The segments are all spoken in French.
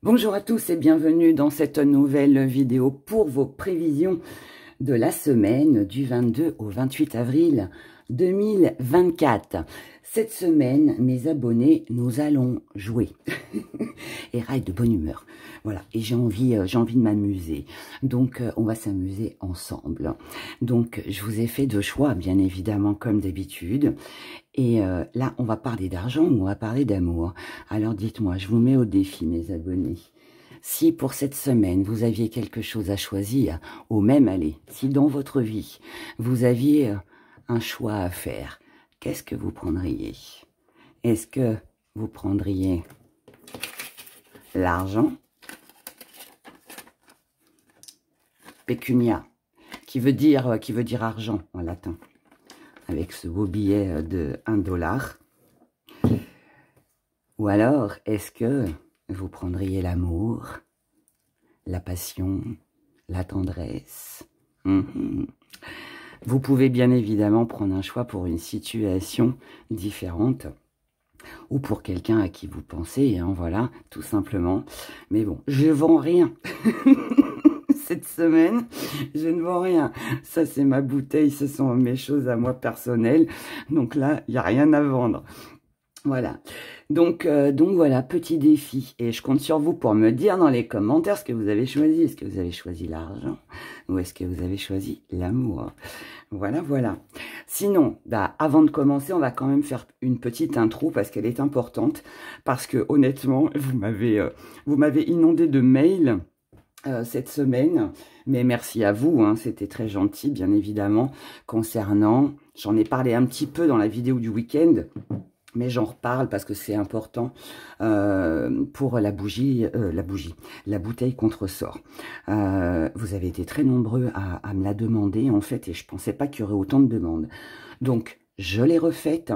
Bonjour à tous et bienvenue dans cette nouvelle vidéo pour vos prévisions de la semaine du 22 au 28 avril 2024. Cette semaine, mes abonnés, nous allons jouer et raille de bonne humeur. Voilà, et j'ai envie de m'amuser. Donc, on va s'amuser ensemble. Donc, je vous ai fait deux choix, bien évidemment, comme d'habitude. Et là, on va parler d'argent ou on va parler d'amour. Alors, dites-moi, je vous mets au défi, mes abonnés. Si pour cette semaine, vous aviez quelque chose à choisir, ou même, allez, si dans votre vie, vous aviez un choix à faire, qu'est-ce que vous prendriez? Est-ce que vous prendriez l'argent, pecunia, qui veut dire argent en latin, avec ce beau billet de 1 $, ou alors est-ce que vous prendriez l'amour, la passion, la tendresse? Vous pouvez bien évidemment prendre un choix pour une situation différente ou pour quelqu'un à qui vous pensez, hein, voilà, tout simplement. Mais bon, je ne vends rien. Cette semaine, je ne vends rien. Ça, c'est ma bouteille, ce sont mes choses à moi personnelles. Donc là, il n'y a rien à vendre. Voilà. Donc voilà, petit défi. Et je compte sur vous pour me dire dans les commentaires ce que vous avez choisi. Est-ce que vous avez choisi l'argent ou est-ce que vous avez choisi l'amour? Voilà, voilà. Sinon, avant de commencer, on va quand même faire une petite intro parce qu'elle est importante. Parce que honnêtement, vous m'avez inondé de mails cette semaine. Mais merci à vous, hein, c'était très gentil, bien évidemment, concernant... J'en ai parlé un petit peu dans la vidéo du week-end. Mais j'en reparle parce que c'est important pour la bouteille contre-sort. Vous avez été très nombreux à me la demander, en fait, et je ne pensais pas qu'il y aurait autant de demandes. Donc, je l'ai refaite,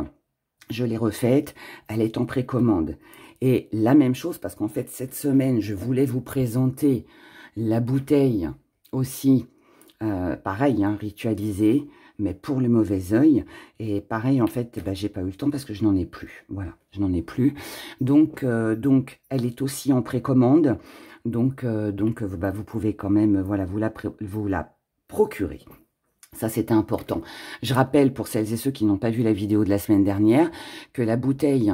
elle est en précommande. Et la même chose, parce qu'en fait, cette semaine, je voulais vous présenter la bouteille aussi, pareil, hein, ritualisée, mais pour le mauvais œil. Et pareil, en fait, j'ai pas eu le temps parce que je n'en ai plus. Voilà, je n'en ai plus. Donc, elle est aussi en précommande. Donc, vous pouvez quand même, voilà, vous la procurer. Ça, c'était important. Je rappelle, pour celles et ceux qui n'ont pas vu la vidéo de la semaine dernière, que la bouteille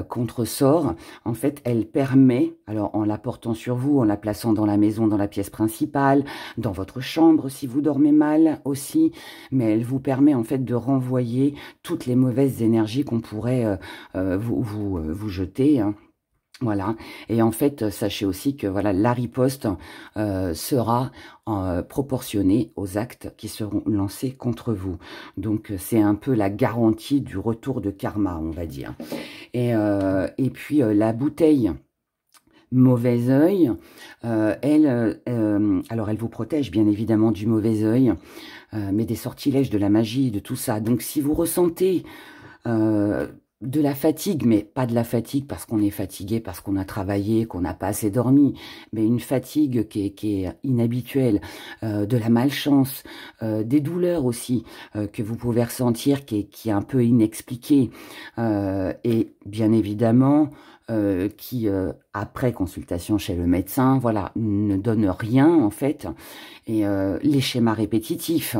contre-sort, en fait, elle permet, alors en la portant sur vous, en la plaçant dans la maison, dans la pièce principale, dans votre chambre, si vous dormez mal aussi, mais elle vous permet, en fait, de renvoyer toutes les mauvaises énergies qu'on pourrait vous jeter, hein. Voilà, et en fait, sachez aussi que voilà, la riposte sera proportionnée aux actes qui seront lancés contre vous. Donc, c'est un peu la garantie du retour de karma, on va dire. Et puis, la bouteille mauvais œil, alors elle vous protège bien évidemment du mauvais œil, mais des sortilèges, de la magie, de tout ça. Donc, si vous ressentez... de la fatigue, mais pas de la fatigue parce qu'on est fatigué, parce qu'on a travaillé, qu'on n'a pas assez dormi, mais une fatigue qui est inhabituelle, de la malchance, des douleurs aussi que vous pouvez ressentir qui est un peu inexpliquée, et bien évidemment qui, après consultation chez le médecin, voilà, ne donne rien en fait, et les schémas répétitifs,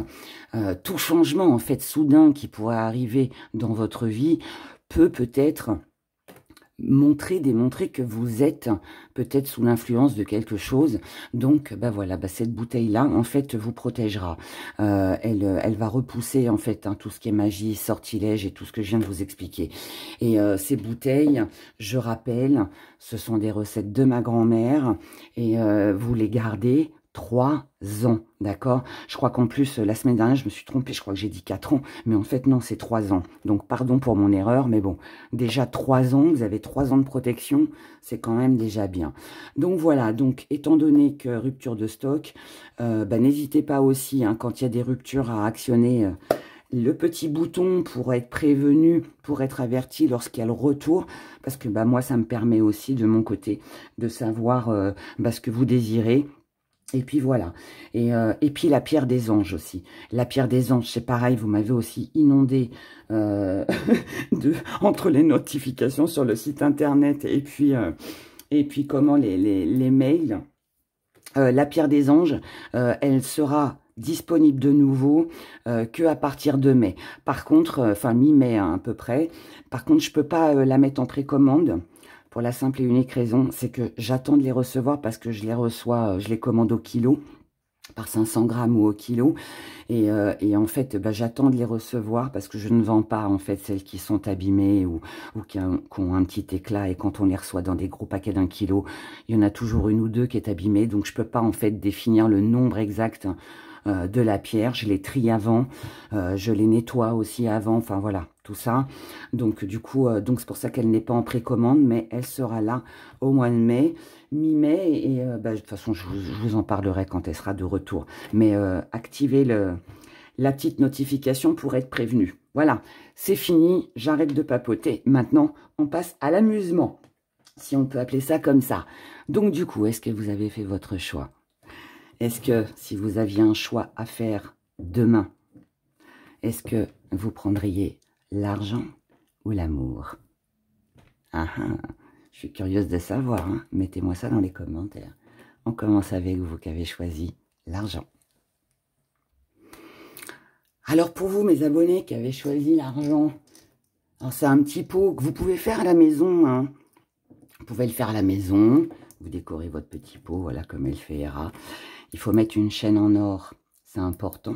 tout changement en fait soudain qui pourrait arriver dans votre vie, peut-être démontrer que vous êtes peut-être sous l'influence de quelque chose. Donc, voilà, cette bouteille-là, en fait, vous protégera. Elle va repousser, en fait, hein, tout ce qui est magie, sortilège et tout ce que je viens de vous expliquer. Et ces bouteilles, je rappelle, ce sont des recettes de ma grand-mère et vous les gardez 3 ans, d'accord? Je crois qu'en plus, la semaine dernière, je me suis trompée, je crois que j'ai dit 4 ans, mais en fait, non, c'est 3 ans. Donc, pardon pour mon erreur, mais bon, déjà 3 ans, vous avez 3 ans de protection, c'est quand même déjà bien. Donc, voilà, donc, étant donné que rupture de stock, n'hésitez pas aussi, hein, quand il y a des ruptures, à actionner... le petit bouton pour être prévenu, pour être averti lorsqu'il y a le retour, parce que moi, ça me permet aussi, de mon côté, de savoir ce que vous désirez. Et puis voilà, et puis la pierre des anges aussi. La pierre des anges, c'est pareil, vous m'avez aussi inondé entre les notifications sur le site internet et puis Et puis comment les mails, la pierre des anges, elle sera disponible de nouveau que à partir de mai. Par contre, enfin mi-mai hein, à peu près. Par contre, je peux pas la mettre en précommande pour la simple et unique raison, c'est que j'attends de les recevoir parce que je les reçois, je les commande au kilo, par 500 grammes ou au kilo. Et en fait, bah, j'attends de les recevoir parce que je ne vends pas en fait celles qui sont abîmées ou qui ont un petit éclat. Et quand on les reçoit dans des gros paquets d'1 kilo, il y en a toujours une ou deux qui est abîmée. Donc je peux pas en fait définir le nombre exact de la pierre. Je les trie avant, je les nettoie aussi avant. Enfin voilà, tout ça. Donc du coup, donc c'est pour ça qu'elle n'est pas en précommande, mais elle sera là au mois de mai. Mi-mai, et bah, de toute façon, je vous en parlerai quand elle sera de retour. Mais activez la petite notification pour être prévenu. Voilà, c'est fini, j'arrête de papoter. Maintenant, on passe à l'amusement, si on peut appeler ça comme ça. Donc du coup, est-ce que vous avez fait votre choix? Est-ce que, si vous aviez un choix à faire demain, est-ce que vous prendriez l'argent ou l'amour? Ah ah. Je suis curieuse de savoir, hein. Mettez-moi ça dans les commentaires. On commence avec vous qui avez choisi l'argent. Alors pour vous, mes abonnés qui avez choisi l'argent, alors c'est un petit pot que vous pouvez faire à la maison. Hein. Vous pouvez le faire à la maison. Vous décorez votre petit pot, voilà comme elle fait Hera. Il faut mettre une chaîne en or, c'est important.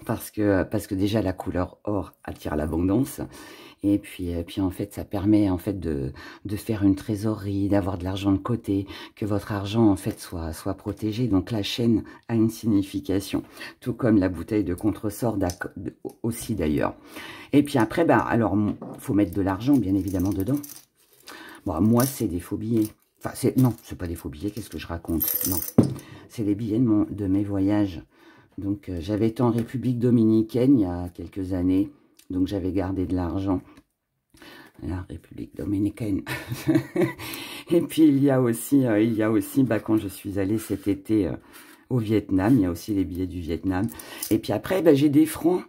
parce que déjà la couleur or attire l'abondance. Et puis en fait, ça permet en fait de faire une trésorerie, d'avoir de l'argent de côté, que votre argent en fait soit protégé. Donc la chaîne a une signification, tout comme la bouteille de contresort aussi d'ailleurs. Et puis après, bah alors faut mettre de l'argent bien évidemment dedans. Bon, moi c'est des faux billets. Enfin non, c'est pas des faux billets. Qu'est-ce que je raconte? Non, c'est les billets de mes voyages. Donc j'avais été en République dominicaine il y a quelques années. Donc, j'avais gardé de l'argent. La République dominicaine. Et puis, il y a aussi bah, quand je suis allée cet été au Vietnam, il y a aussi les billets du Vietnam. Et puis après, bah, j'ai des francs.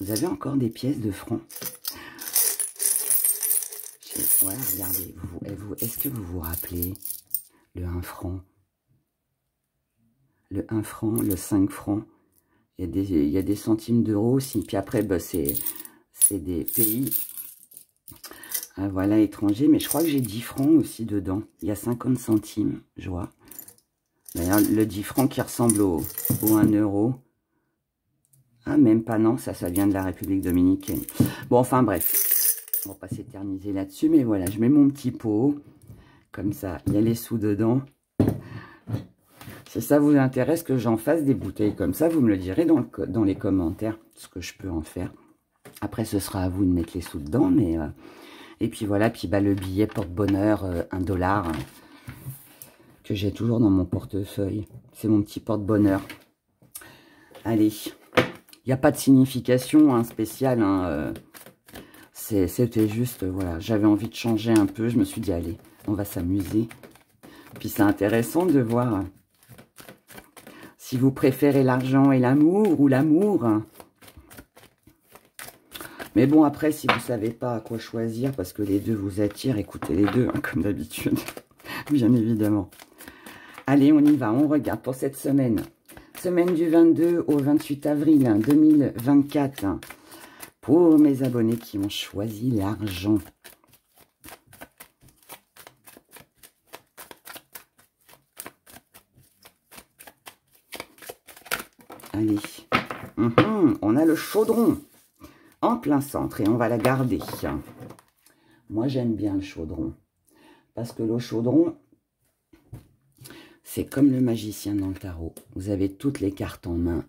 Vous avez encore des pièces de francs? Ouais, regardez. Est-ce que vous vous rappelez le 1 franc? Le 1 franc, le 5 francs. Il y a des centimes d'euros aussi. Puis après, bah, c'est des pays, voilà, étrangers. Mais je crois que j'ai 10 francs aussi dedans. Il y a 50 centimes, je vois. D'ailleurs, le 10 francs qui ressemble au 1 euro. Ah, même pas, non, ça vient de la République dominicaine. Bon, enfin, bref. On va pas s'éterniser là-dessus. Mais voilà, je mets mon petit pot. Comme ça, il y a les sous dedans. Si ça vous intéresse que j'en fasse des bouteilles comme ça, vous me le direz dans les commentaires, ce que je peux en faire. Après, ce sera à vous de mettre les sous dedans, mais... et puis voilà, puis bah, le billet porte-bonheur, 1 $, que j'ai toujours dans mon portefeuille. C'est mon petit porte-bonheur. Allez, il n'y a pas de signification hein, spéciale. Hein, c'était juste, voilà, j'avais envie de changer un peu. Je me suis dit, allez, on va s'amuser. Puis c'est intéressant de voir si vous préférez l'argent et l'amour ou l'amour. Mais bon, après, si vous ne savez pas à quoi choisir, parce que les deux vous attirent, écoutez les deux, hein, comme d'habitude, bien évidemment. Allez, on y va, on regarde pour cette semaine. Semaine du 22 au 28 avril 2024. Pour mes abonnés qui ont choisi l'argent. Allez, on a le chaudron. En plein centre, et on va la garder. Moi, j'aime bien le chaudron. Parce que le chaudron, c'est comme le magicien dans le tarot. Vous avez toutes les cartes en main.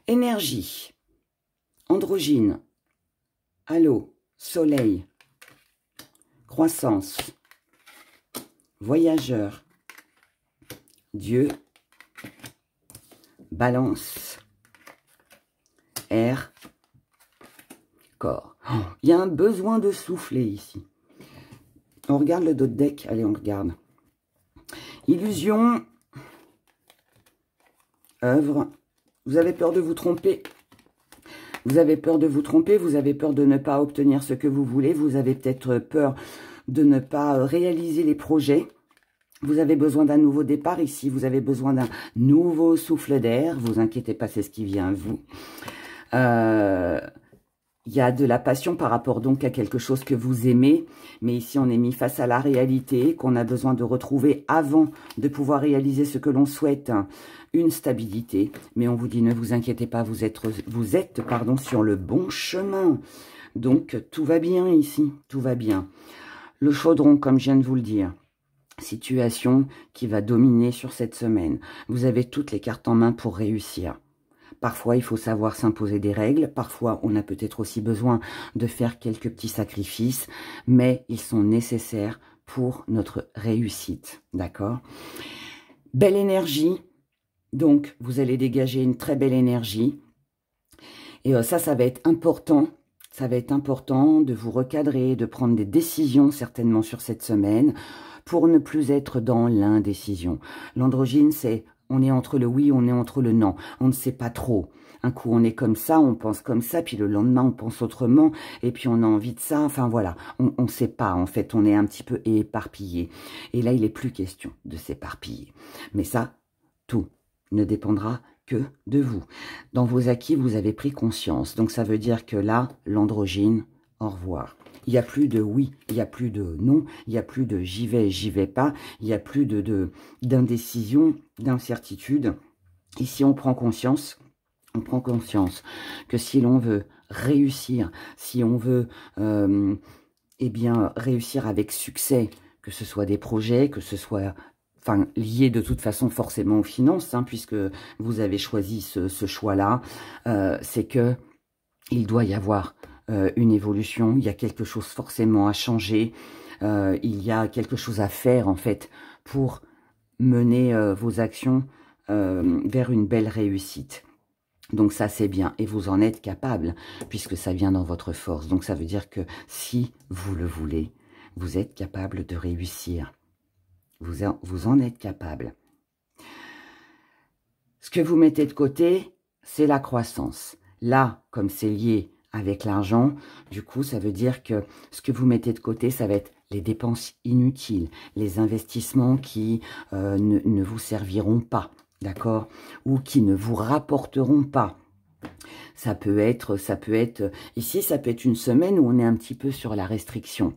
Énergie, androgyne, halo, soleil, croissance, voyageur, Dieu, balance, air, corps. Il y a un besoin de souffler ici. On regarde le dos de deck. Allez, on regarde. Illusion, œuvre. Vous avez peur de vous tromper. Vous avez peur de vous tromper, vous avez peur de ne pas obtenir ce que vous voulez, vous avez peut-être peur de ne pas réaliser les projets. Vous avez besoin d'un nouveau départ ici, vous avez besoin d'un nouveau souffle d'air. Vous inquiétez pas, c'est ce qui vient à vous. Il y a de la passion par rapport donc à quelque chose que vous aimez, mais ici on est mis face à la réalité qu'on a besoin de retrouver avant de pouvoir réaliser ce que l'on souhaite, une stabilité. Mais on vous dit ne vous inquiétez pas, vous êtes sur le bon chemin. Donc tout va bien ici, tout va bien. Le chaudron, comme je viens de vous le dire, situation qui va dominer sur cette semaine. Vous avez toutes les cartes en main pour réussir. Parfois, il faut savoir s'imposer des règles. Parfois, on a peut-être aussi besoin de faire quelques petits sacrifices, mais ils sont nécessaires pour notre réussite. D'accord? Belle énergie. Donc, vous allez dégager une très belle énergie. Et ça va être important. Ça va être important de vous recadrer, de prendre des décisions certainement sur cette semaine pour ne plus être dans l'indécision. L'androgyne, c'est on est entre le oui, on est entre le non. On ne sait pas trop. Un coup, on est comme ça, on pense comme ça, puis le lendemain, on pense autrement, et puis on a envie de ça. Enfin, voilà, on ne sait pas, en fait, on est un petit peu éparpillé. Et là, il n'est plus question de s'éparpiller. Mais ça, tout ne dépendra que de vous. Dans vos acquis, vous avez pris conscience. Donc, ça veut dire que là, l'androgyne, au revoir. Il n'y a plus de oui, il n'y a plus de non, il n'y a plus de j'y vais pas, il n'y a plus d'indécision, d'incertitude. Ici, on prend conscience que si l'on veut réussir, si on veut eh bien, réussir avec succès, que ce soit des projets, que ce soit lié de toute façon forcément aux finances, puisque vous avez choisi ce choix-là, c'est que il doit y avoir une évolution, il y a quelque chose forcément à changer, il y a quelque chose à faire en fait pour mener vos actions vers une belle réussite. Donc ça c'est bien et vous en êtes capable puisque ça vient dans votre force. Donc ça veut dire que si vous le voulez, vous êtes capable de réussir. Vous en êtes capable. Ce que vous mettez de côté, c'est la croissance. Là, comme c'est lié avec l'argent, du coup, ça veut dire que ce que vous mettez de côté, ça va être les dépenses inutiles, les investissements qui ne vous serviront pas, d'accord? Ou qui ne vous rapporteront pas. Ça peut être, ici, ça peut être une semaine où on est un petit peu sur la restriction.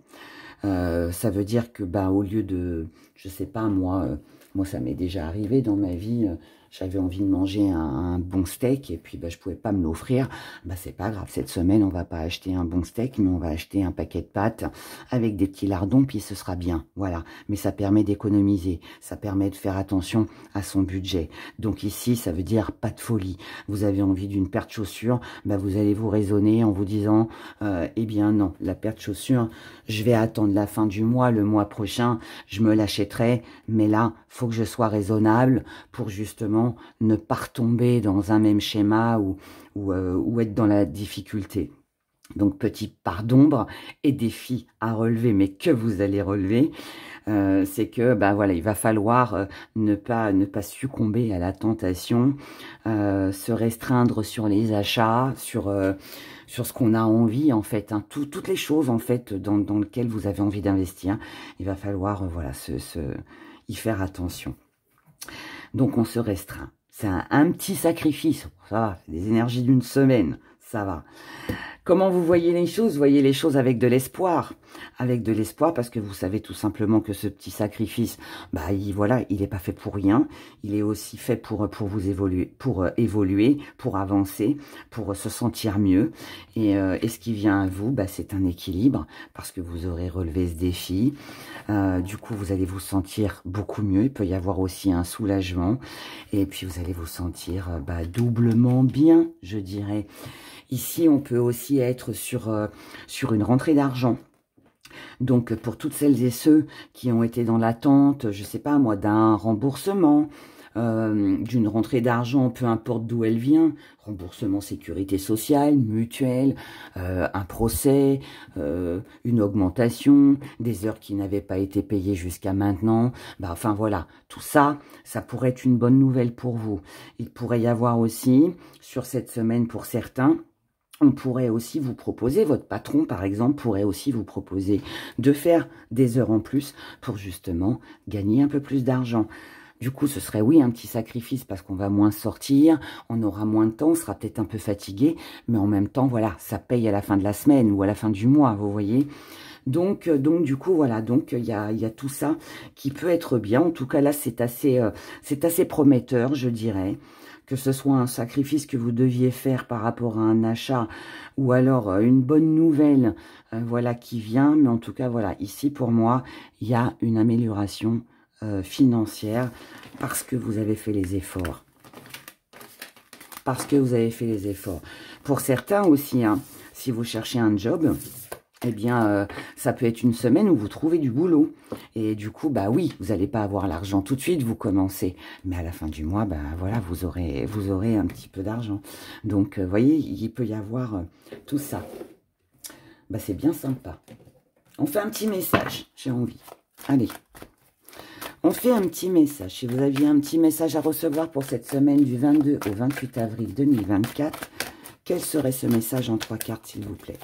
Ça veut dire que, au lieu de, je sais pas, moi ça m'est déjà arrivé dans ma vie, j'avais envie de manger un bon steak et puis je pouvais pas me l'offrir. C'est pas grave, cette semaine on va pas acheter un bon steak, mais on va acheter un paquet de pâtes avec des petits lardons, puis ce sera bien, voilà. Mais ça permet d'économiser, ça permet de faire attention à son budget. Donc ici, ça veut dire pas de folie. Vous avez envie d'une paire de chaussures, vous allez vous raisonner en vous disant, eh bien non, la paire de chaussures, je vais attendre la fin du mois, le mois prochain, je me l'achèterai, mais là, faut que je sois raisonnable pour justement ne pas retomber dans un même schéma ou être dans la difficulté. Donc, petit part d'ombre et défi à relever, mais que vous allez relever, c'est que, voilà, il va falloir ne pas succomber à la tentation, se restreindre sur les achats, sur ce qu'on a envie, en fait, toutes les choses, en fait, dans lesquelles vous avez envie d'investir. Il va falloir, voilà, y faire attention. Donc, on se restreint. C'est un petit sacrifice. Ça va, c'est des énergies d'une semaine. Ça va. Comment vous voyez les choses? Vous voyez les choses avec de l'espoir. Avec de l'espoir parce que vous savez tout simplement que ce petit sacrifice, il n'est pas fait pour rien. Il est aussi fait pour vous évoluer, pour avancer, pour se sentir mieux. Et ce qui vient à vous, c'est un équilibre parce que vous aurez relevé ce défi. Du coup, vous allez vous sentir beaucoup mieux. Il peut y avoir aussi un soulagement. Et puis, vous allez vous sentir doublement bien, je dirais. Ici, on peut aussi être sur une rentrée d'argent. Donc, pour toutes celles et ceux qui ont été dans l'attente, je sais pas moi, d'un remboursement, d'une rentrée d'argent, peu importe d'où elle vient, remboursement sécurité sociale, mutuelle, un procès, une augmentation, des heures qui n'avaient pas été payées jusqu'à maintenant, enfin voilà, tout ça, ça pourrait être une bonne nouvelle pour vous. Il pourrait y avoir aussi, sur cette semaine pour certains, On pourrait aussi vous proposer, votre patron par exemple, pourrait aussi vous proposer de faire des heures en plus pour justement gagner un peu plus d'argent. Du coup, ce serait oui un petit sacrifice parce qu'on va moins sortir, on aura moins de temps, on sera peut-être un peu fatigué, mais en même temps, voilà, ça paye à la fin de la semaine ou à la fin du mois, vous voyez. Donc du coup, voilà, donc il y a tout ça qui peut être bien. En tout cas, là, c'est assez prometteur, je dirais. Que ce soit un sacrifice que vous deviez faire par rapport à un achat ou alors une bonne nouvelle voilà, qui vient. Mais en tout cas, voilà, ici, pour moi, il y a une amélioration financière parce que vous avez fait les efforts. Parce que vous avez fait les efforts. Pour certains aussi, hein, si vous cherchez un job, eh bien, ça peut être une semaine où vous trouvez du boulot. Et du coup, bah oui, vous n'allez pas avoir l'argent tout de suite, vous commencez. Mais à la fin du mois, bah voilà, vous aurez un petit peu d'argent. Donc, vous voyez, il peut y avoir tout ça. Bah, c'est bien sympa. On fait un petit message, j'ai envie. Allez. On fait un petit message. Si vous aviez un petit message à recevoir pour cette semaine du 22 au 28 avril 2024, quel serait ce message en 3 cartes, s'il vous plaît?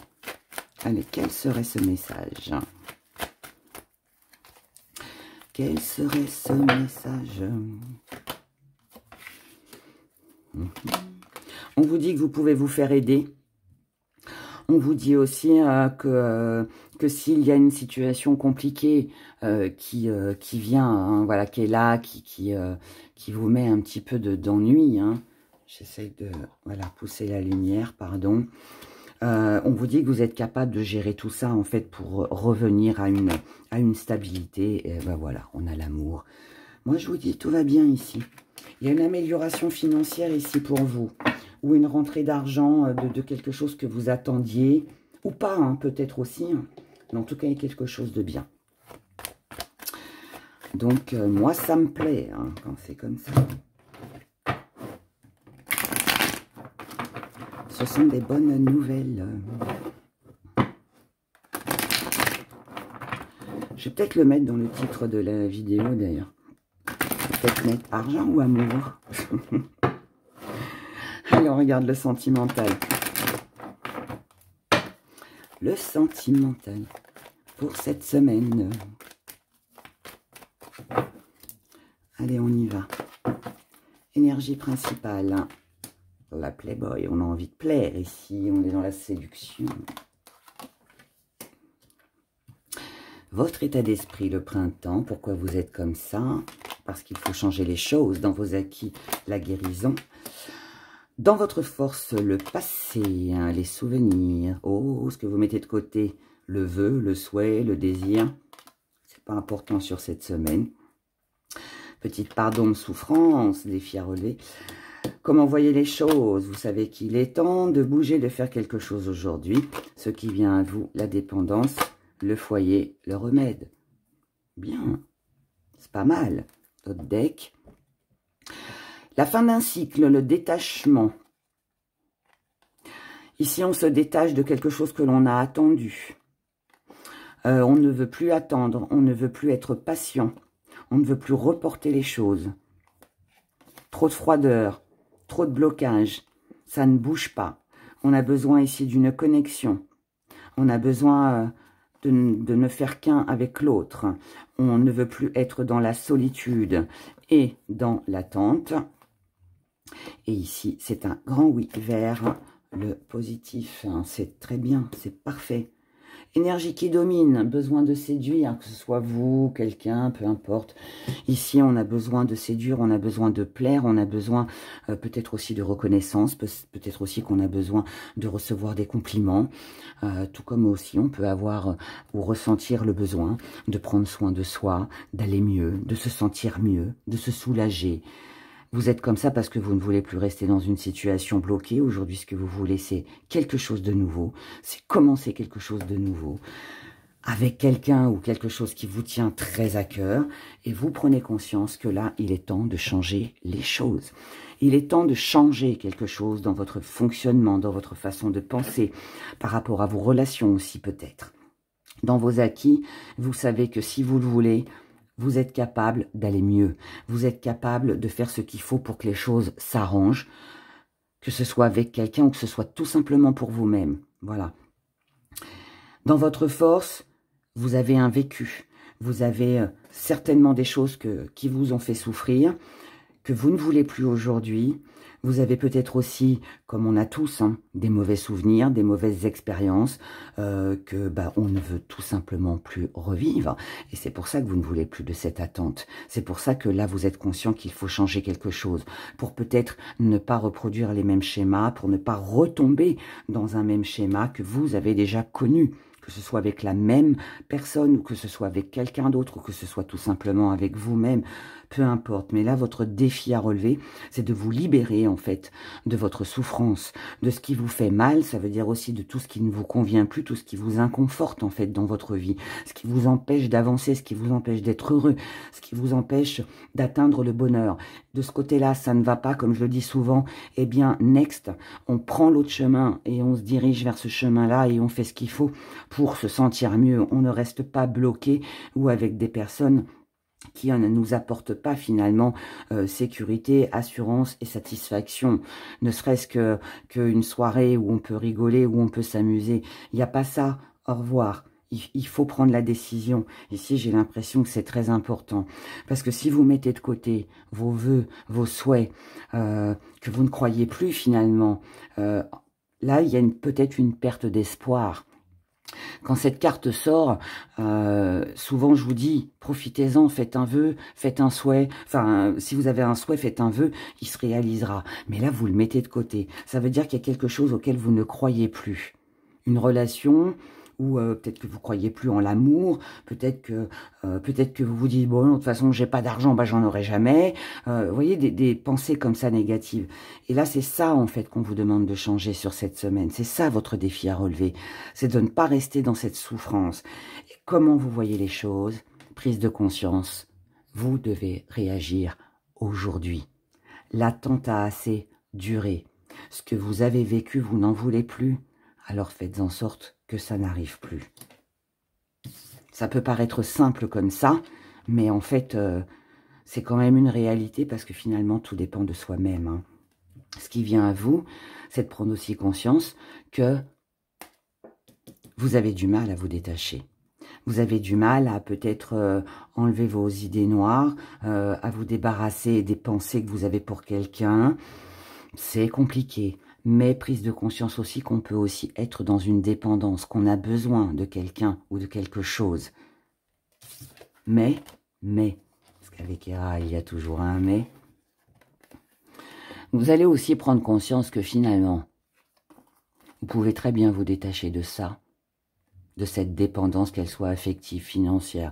Allez, quel serait ce message? Quel serait ce message? On vous dit que vous pouvez vous faire aider. On vous dit aussi que s'il y a une situation compliquée qui vient, hein, voilà, qui est là, qui vous met un petit peu d'ennui, hein. J'essaie de voilà, pousser la lumière, pardon. On vous dit que vous êtes capable de gérer tout ça, en fait, pour revenir à une stabilité. Et ben voilà, on a l'amour. Moi, je vous dis, tout va bien ici. Il y a une amélioration financière ici pour vous. Ou une rentrée d'argent de quelque chose que vous attendiez. Ou pas, hein, peut-être aussi. Hein. Mais en tout cas, il y a quelque chose de bien. Donc, moi, ça me plaît, hein, quand c'est comme ça. Ce sont des bonnes nouvelles. Je vais peut-être le mettre dans le titre de la vidéo d'ailleurs. Peut-être mettre argent ou amour. Allez, on regarde le sentimental. Le sentimental pour cette semaine. Allez, on y va. Énergie principale. La Playboy, on a envie de plaire ici, on est dans la séduction. Votre état d'esprit, le printemps, pourquoi vous êtes comme ça? Parce qu'il faut changer les choses dans vos acquis, la guérison. Dans votre force, le passé, hein, les souvenirs. Oh, ce que vous mettez de côté, le vœu, le souhait, le désir. C'est pas important sur cette semaine. Petite pardon de souffrance, défi à relever. Comment voyez les choses? Vous savez qu'il est temps de bouger, de faire quelque chose aujourd'hui. Ce qui vient à vous, la dépendance, le foyer, le remède. Bien, c'est pas mal. Notre deck. La fin d'un cycle, le détachement. Ici, on se détache de quelque chose que l'on a attendu. On ne veut plus attendre, on ne veut plus être patient. On ne veut plus reporter les choses. Trop de froideur. Trop de blocage, ça ne bouge pas. On a besoin ici d'une connexion. On a besoin de ne faire qu'un avec l'autre. On ne veut plus être dans la solitude et dans l'attente. Et ici, c'est un grand oui vers le positif. C'est très bien, c'est parfait. Énergie qui domine, besoin de séduire, que ce soit vous, quelqu'un, peu importe. Ici, on a besoin de séduire, on a besoin de plaire, on a besoin peut-être aussi de reconnaissance, peut-être aussi qu'on a besoin de recevoir des compliments. Tout comme aussi, on peut avoir ou ressentir le besoin de prendre soin de soi, d'aller mieux, de se sentir mieux, de se soulager. Vous êtes comme ça parce que vous ne voulez plus rester dans une situation bloquée. Aujourd'hui, ce que vous voulez, c'est quelque chose de nouveau. C'est commencer quelque chose de nouveau avec quelqu'un ou quelque chose qui vous tient très à cœur. Et vous prenez conscience que là, il est temps de changer les choses. Il est temps de changer quelque chose dans votre fonctionnement, dans votre façon de penser, par rapport à vos relations aussi peut-être. Dans vos acquis, vous savez que si vous le voulez, vous êtes capable d'aller mieux. Vous êtes capable de faire ce qu'il faut pour que les choses s'arrangent. que ce soit avec quelqu'un ou que ce soit tout simplement pour vous-même. Voilà. Dans votre force, vous avez un vécu. Vous avez certainement des choses qui vous ont fait souffrir, que vous ne voulez plus aujourd'hui. Vous avez peut-être aussi, comme on a tous, hein, des mauvais souvenirs, des mauvaises expériences que on ne veut tout simplement plus revivre. Et c'est pour ça que vous ne voulez plus de cette attente. C'est pour ça que là, vous êtes conscient qu'il faut changer quelque chose pour peut-être ne pas reproduire les mêmes schémas, pour ne pas retomber dans un même schéma que vous avez déjà connu. Que ce soit avec la même personne ou que ce soit avec quelqu'un d'autre ou que ce soit tout simplement avec vous-même, peu importe. Mais là, votre défi à relever, c'est de vous libérer en fait de votre souffrance, de ce qui vous fait mal. Ça veut dire aussi de tout ce qui ne vous convient plus, tout ce qui vous inconforte en fait dans votre vie, ce qui vous empêche d'avancer, ce qui vous empêche d'être heureux, ce qui vous empêche d'atteindre le bonheur. De ce côté-là, ça ne va pas, comme je le dis souvent, eh bien, next, on prend l'autre chemin et on se dirige vers ce chemin-là et on fait ce qu'il faut pour se sentir mieux. On ne reste pas bloqué ou avec des personnes qui ne nous apportent pas finalement sécurité, assurance et satisfaction. Ne serait-ce qu'une soirée où on peut rigoler, où on peut s'amuser. Il n'y a pas ça. Au revoir. Il faut prendre la décision. Ici, j'ai l'impression que c'est très important. Parce que si vous mettez de côté vos vœux, vos souhaits, que vous ne croyez plus finalement, là, il y a peut-être une perte d'espoir. Quand cette carte sort, souvent je vous dis, profitez-en, faites un vœu, faites un souhait. Enfin, si vous avez un souhait, faites un vœu, il se réalisera. Mais là, vous le mettez de côté. Ça veut dire qu'il y a quelque chose auquel vous ne croyez plus. Une relation, ou peut-être que vous croyez plus en l'amour, peut-être que vous vous dites, bon, de toute façon, j'ai pas d'argent, bah j'en aurai jamais. Vous voyez, des pensées comme ça négatives. Et là, c'est ça, en fait, qu'on vous demande de changer sur cette semaine. C'est ça, votre défi à relever. C'est de ne pas rester dans cette souffrance. Et comment vous voyez les choses? Prise de conscience. Vous devez réagir aujourd'hui. L'attente a assez duré. Ce que vous avez vécu, vous n'en voulez plus. Alors faites en sorte que ça n'arrive plus. Ça peut paraître simple comme ça, mais en fait, c'est quand même une réalité parce que finalement, tout dépend de soi-même. Hein. Ce qui vient à vous, c'est de prendre aussi conscience que vous avez du mal à vous détacher. Vous avez du mal à peut-être enlever vos idées noires, à vous débarrasser des pensées que vous avez pour quelqu'un. C'est compliqué. Mais prise de conscience aussi qu'on peut aussi être dans une dépendance, qu'on a besoin de quelqu'un ou de quelque chose. Mais, parce qu'avec Hera, il y a toujours un mais, vous allez aussi prendre conscience que finalement, vous pouvez très bien vous détacher de ça, de cette dépendance, qu'elle soit affective, financière,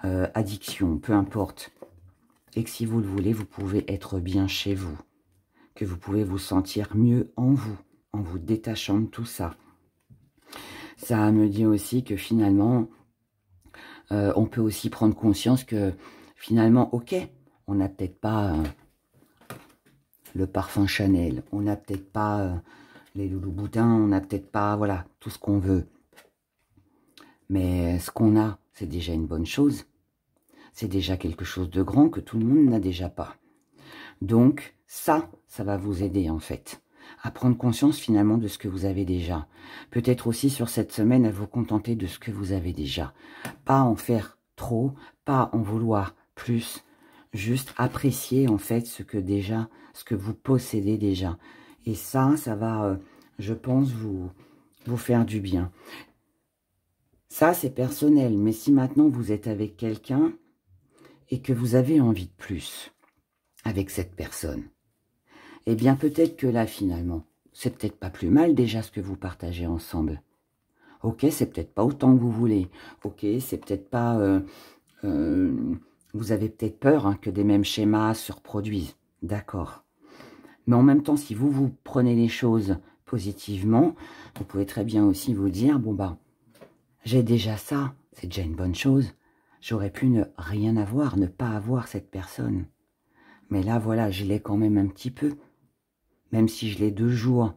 addiction, peu importe. Et que si vous le voulez, vous pouvez être bien chez vous. Que vous pouvez vous sentir mieux en vous détachant de tout ça. Ça me dit aussi que finalement, on peut aussi prendre conscience que finalement, ok, on n'a peut-être pas le parfum Chanel, on n'a peut-être pas les Loulouboutins, on n'a peut-être pas, voilà, tout ce qu'on veut. Mais ce qu'on a, c'est déjà une bonne chose. C'est déjà quelque chose de grand que tout le monde n'a déjà pas. Donc, ça va vous aider en fait, à prendre conscience finalement de ce que vous avez déjà. Peut-être aussi sur cette semaine à vous contenter de ce que vous avez déjà. Pas en faire trop, pas en vouloir plus, juste apprécier en fait ce que vous possédez déjà. Et ça va, je pense, vous faire du bien. Ça, c'est personnel, mais si maintenant vous êtes avec quelqu'un et que vous avez envie de plus avec cette personne, eh bien, peut-être que là, finalement, c'est peut-être pas plus mal déjà ce que vous partagez ensemble. Ok, c'est peut-être pas autant que vous voulez. Ok, c'est peut-être pas... vous avez peut-être peur hein, que des mêmes schémas se reproduisent. D'accord. Mais en même temps, si vous prenez les choses positivement, vous pouvez très bien aussi vous dire, bon bah, j'ai déjà ça, c'est déjà une bonne chose. J'aurais pu ne rien avoir, ne pas avoir cette personne. Mais là, voilà, je l'ai quand même un petit peu. Même si je l'ai 2 jours,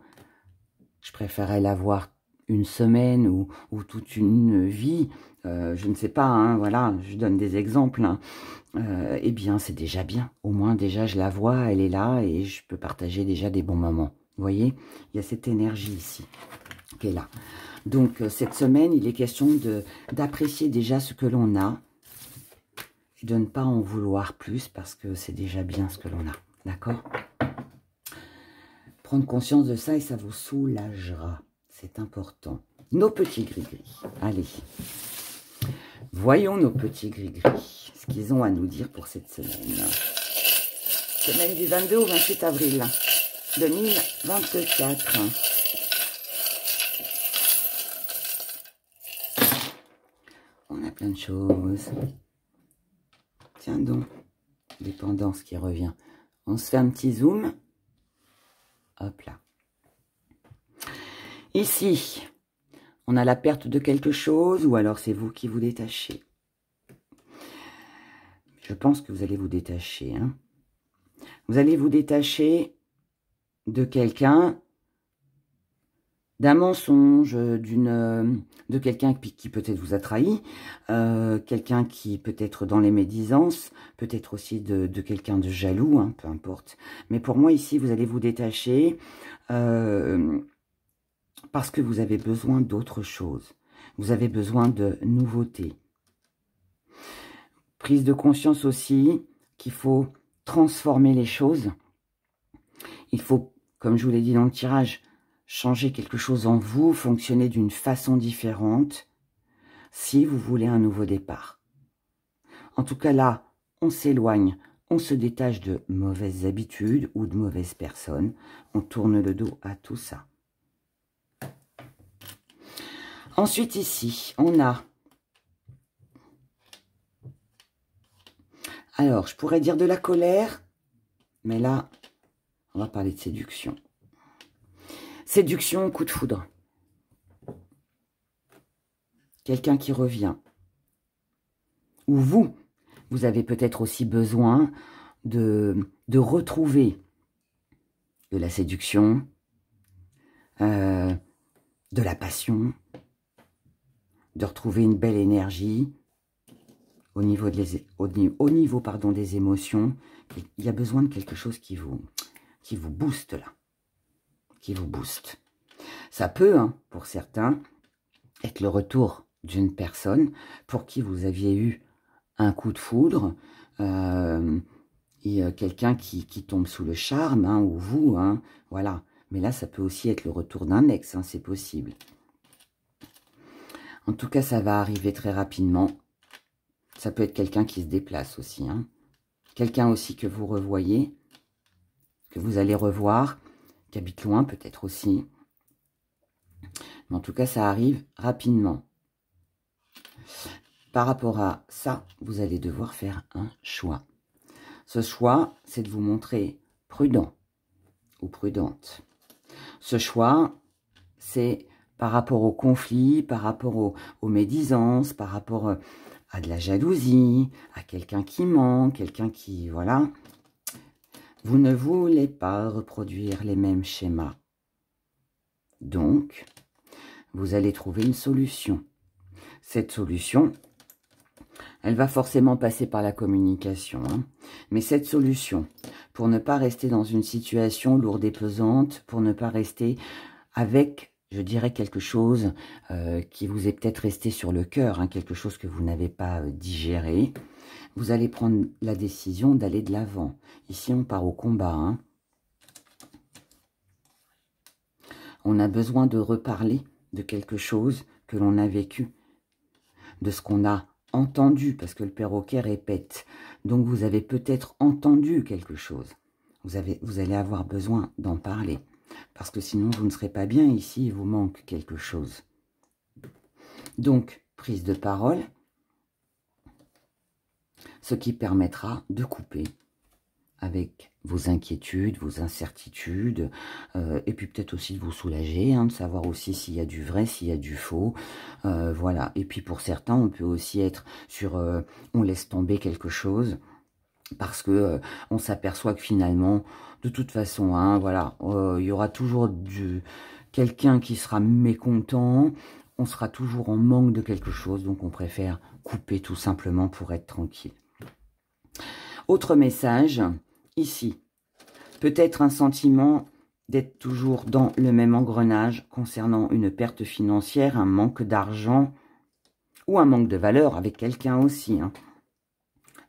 je préférais l'avoir une semaine ou toute une vie. Je ne sais pas, hein, voilà, je donne des exemples. Hein. Eh bien, c'est déjà bien. Au moins, déjà, je la vois, elle est là et je peux partager déjà des bons moments. Vous voyez, il y a cette énergie ici qui est là. Donc, cette semaine, il est question d'apprécier déjà ce que l'on a et de ne pas en vouloir plus parce que c'est déjà bien ce que l'on a. D'accord? Prendre conscience de ça et ça vous soulagera. C'est important. Nos petits gris-gris. Allez. Voyons nos petits gris-gris. Ce qu'ils ont à nous dire pour cette semaine. Semaine du 22 au 28 avril 2024. On a plein de choses. Tiens donc. Dépendance qui revient. On se fait un petit zoom. Hop là. Ici, on a la perte de quelque chose ou alors c'est vous qui vous détachez. Je pense que vous allez vous détacher. Hein. Vous allez vous détacher de quelqu'un, d'un mensonge, de quelqu'un qui peut-être vous a trahi, quelqu'un qui peut être dans les médisances, peut-être aussi de quelqu'un de jaloux, hein, peu importe. Mais pour moi ici, vous allez vous détacher parce que vous avez besoin d'autre chose. Vous avez besoin de nouveautés. Prise de conscience aussi qu'il faut transformer les choses. Il faut, comme je vous l'ai dit dans le tirage, changer quelque chose en vous, fonctionner d'une façon différente si vous voulez un nouveau départ. En tout cas là, on s'éloigne, on se détache de mauvaises habitudes ou de mauvaises personnes. On tourne le dos à tout ça. Ensuite ici, on a... Alors, je pourrais dire de la colère, mais là, on va parler de séduction. Séduction, coup de foudre. Quelqu'un qui revient. Ou vous avez peut-être aussi besoin de retrouver de la séduction, de la passion, de retrouver une belle énergie au niveau, des émotions. Il y a besoin de quelque chose qui vous booste là. Qui vous booste. Ça peut, hein, pour certains, être le retour d'une personne pour qui vous aviez eu un coup de foudre et quelqu'un qui tombe sous le charme, hein, ou vous, hein, voilà. Mais là, ça peut aussi être le retour d'un ex, hein, c'est possible. En tout cas, ça va arriver très rapidement. Ça peut être quelqu'un qui se déplace aussi, hein. Quelqu'un aussi que vous revoyez, que vous allez revoir, qui habite loin peut-être aussi. Mais en tout cas, ça arrive rapidement. Par rapport à ça, vous allez devoir faire un choix. Ce choix, c'est de vous montrer prudent ou prudente. Ce choix, c'est par rapport au conflit, par rapport aux médisances, par rapport à de la jalousie, à quelqu'un qui ment, quelqu'un qui... Voilà. Vous ne voulez pas reproduire les mêmes schémas. Donc, vous allez trouver une solution. Cette solution, elle va forcément passer par la communication. Hein. Mais cette solution, pour ne pas rester dans une situation lourde et pesante, pour ne pas rester avec, je dirais, quelque chose qui vous est peut-être resté sur le cœur, hein, quelque chose que vous n'avez pas digéré, vous allez prendre la décision d'aller de l'avant. Ici, on part au combat. Hein. On a besoin de reparler de quelque chose que l'on a vécu, de ce qu'on a entendu, parce que le perroquet répète. Donc, vous avez peut-être entendu quelque chose. Vous allez avoir besoin d'en parler, parce que sinon, vous ne serez pas bien ici, il vous manque quelque chose. Donc, prise de parole, ce qui permettra de couper avec vos inquiétudes, vos incertitudes, et puis peut-être aussi de vous soulager, hein, de savoir aussi s'il y a du vrai, s'il y a du faux, voilà. Et puis pour certains, on peut aussi être sur, on laisse tomber quelque chose, parce que on s'aperçoit que finalement, de toute façon, hein, voilà, il y aura toujours quelqu'un qui sera mécontent, on sera toujours en manque de quelque chose, donc on préfère couper tout simplement pour être tranquille. Autre message, ici, peut-être un sentiment d'être toujours dans le même engrenage concernant une perte financière, un manque d'argent ou un manque de valeur avec quelqu'un aussi. Hein.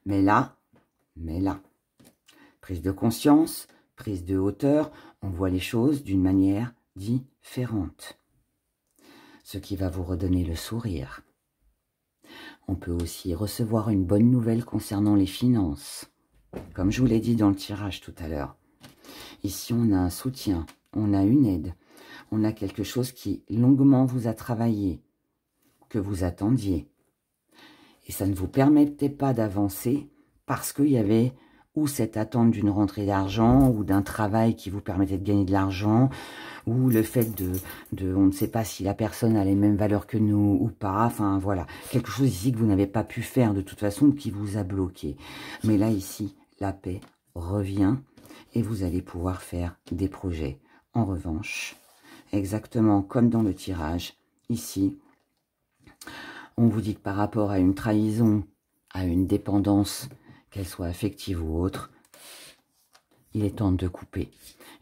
Mais là, prise de conscience, prise de hauteur, on voit les choses d'une manière différente. Ce qui va vous redonner le sourire. On peut aussi recevoir une bonne nouvelle concernant les finances. Comme je vous l'ai dit dans le tirage tout à l'heure. Ici, on a un soutien, on a une aide, on a quelque chose qui longuement vous a travaillé, que vous attendiez. Et ça ne vous permettait pas d'avancer parce qu'il y avait ou cette attente d'une rentrée d'argent ou d'un travail qui vous permettait de gagner de l'argent ou le fait on ne sait pas si la personne a les mêmes valeurs que nous ou pas. Enfin, voilà, quelque chose ici que vous n'avez pas pu faire de toute façon qui vous a bloqué. Mais là, ici, la paix revient. Et vous allez pouvoir faire des projets. En revanche, exactement comme dans le tirage, ici, on vous dit que par rapport à une trahison, à une dépendance, qu'elle soit affective ou autre, il est temps de couper.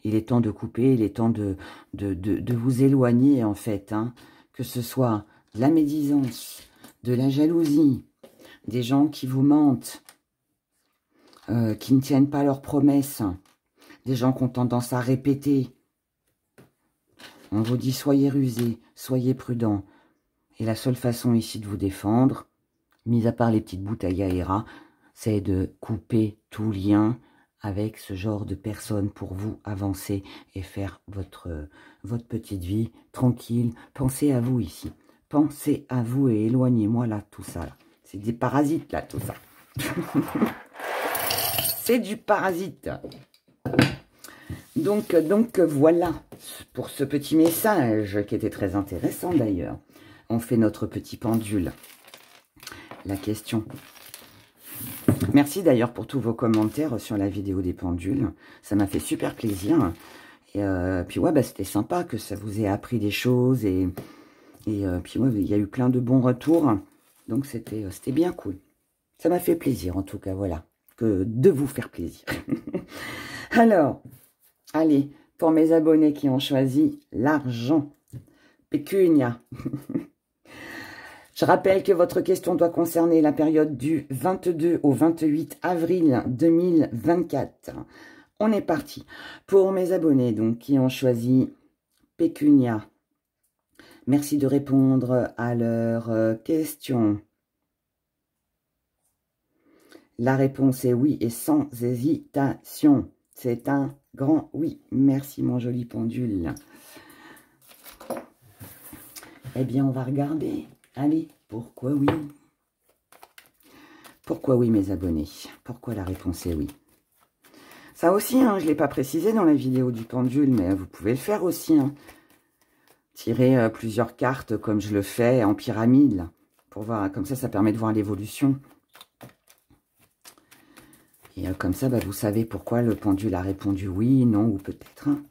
Il est temps de couper, il est temps de vous éloigner en fait. Hein, que ce soit de la médisance, de la jalousie, des gens qui vous mentent, qui ne tiennent pas leurs promesses, des gens qui ont tendance à répéter. On vous dit soyez rusés, soyez prudents. Et la seule façon ici de vous défendre, mis à part les petites bouteilles à Hera, c'est de couper tout lien avec ce genre de personnes pour vous avancer et faire votre petite vie tranquille. Pensez à vous ici. Pensez à vous et éloignez-moi là, tout ça. C'est des parasites là, tout ça. C'est du parasite. Donc voilà pour ce petit message qui était très intéressant d'ailleurs. On fait notre petit pendule. La question. Merci d'ailleurs pour tous vos commentaires sur la vidéo des pendules. Ça m'a fait super plaisir. Et puis ouais, bah, c'était sympa que ça vous ait appris des choses. Et puis ouais, il y a eu plein de bons retours. Donc c'était bien cool. Ça m'a fait plaisir en tout cas, voilà. Que de vous faire plaisir. Alors, allez, pour mes abonnés qui ont choisi l'argent, pécunia. Je rappelle que votre question doit concerner la période du 22 au 28 avril 2024. On est parti. Pour mes abonnés donc qui ont choisi pécunia, merci de répondre à leurs questions. La réponse est oui et sans hésitation. C'est un grand oui. Merci mon joli pendule. Eh bien, on va regarder. Allez, pourquoi oui? Pourquoi oui, mes abonnés? Pourquoi la réponse est oui? Ça aussi, hein, je ne l'ai pas précisé dans la vidéo du pendule, mais vous pouvez le faire aussi. Hein. Tirer plusieurs cartes comme je le fais en pyramide. Là, pour voir, comme ça permet de voir l'évolution. Et comme ça, bah, vous savez pourquoi le pendule a répondu oui, non, ou peut-être. Hein.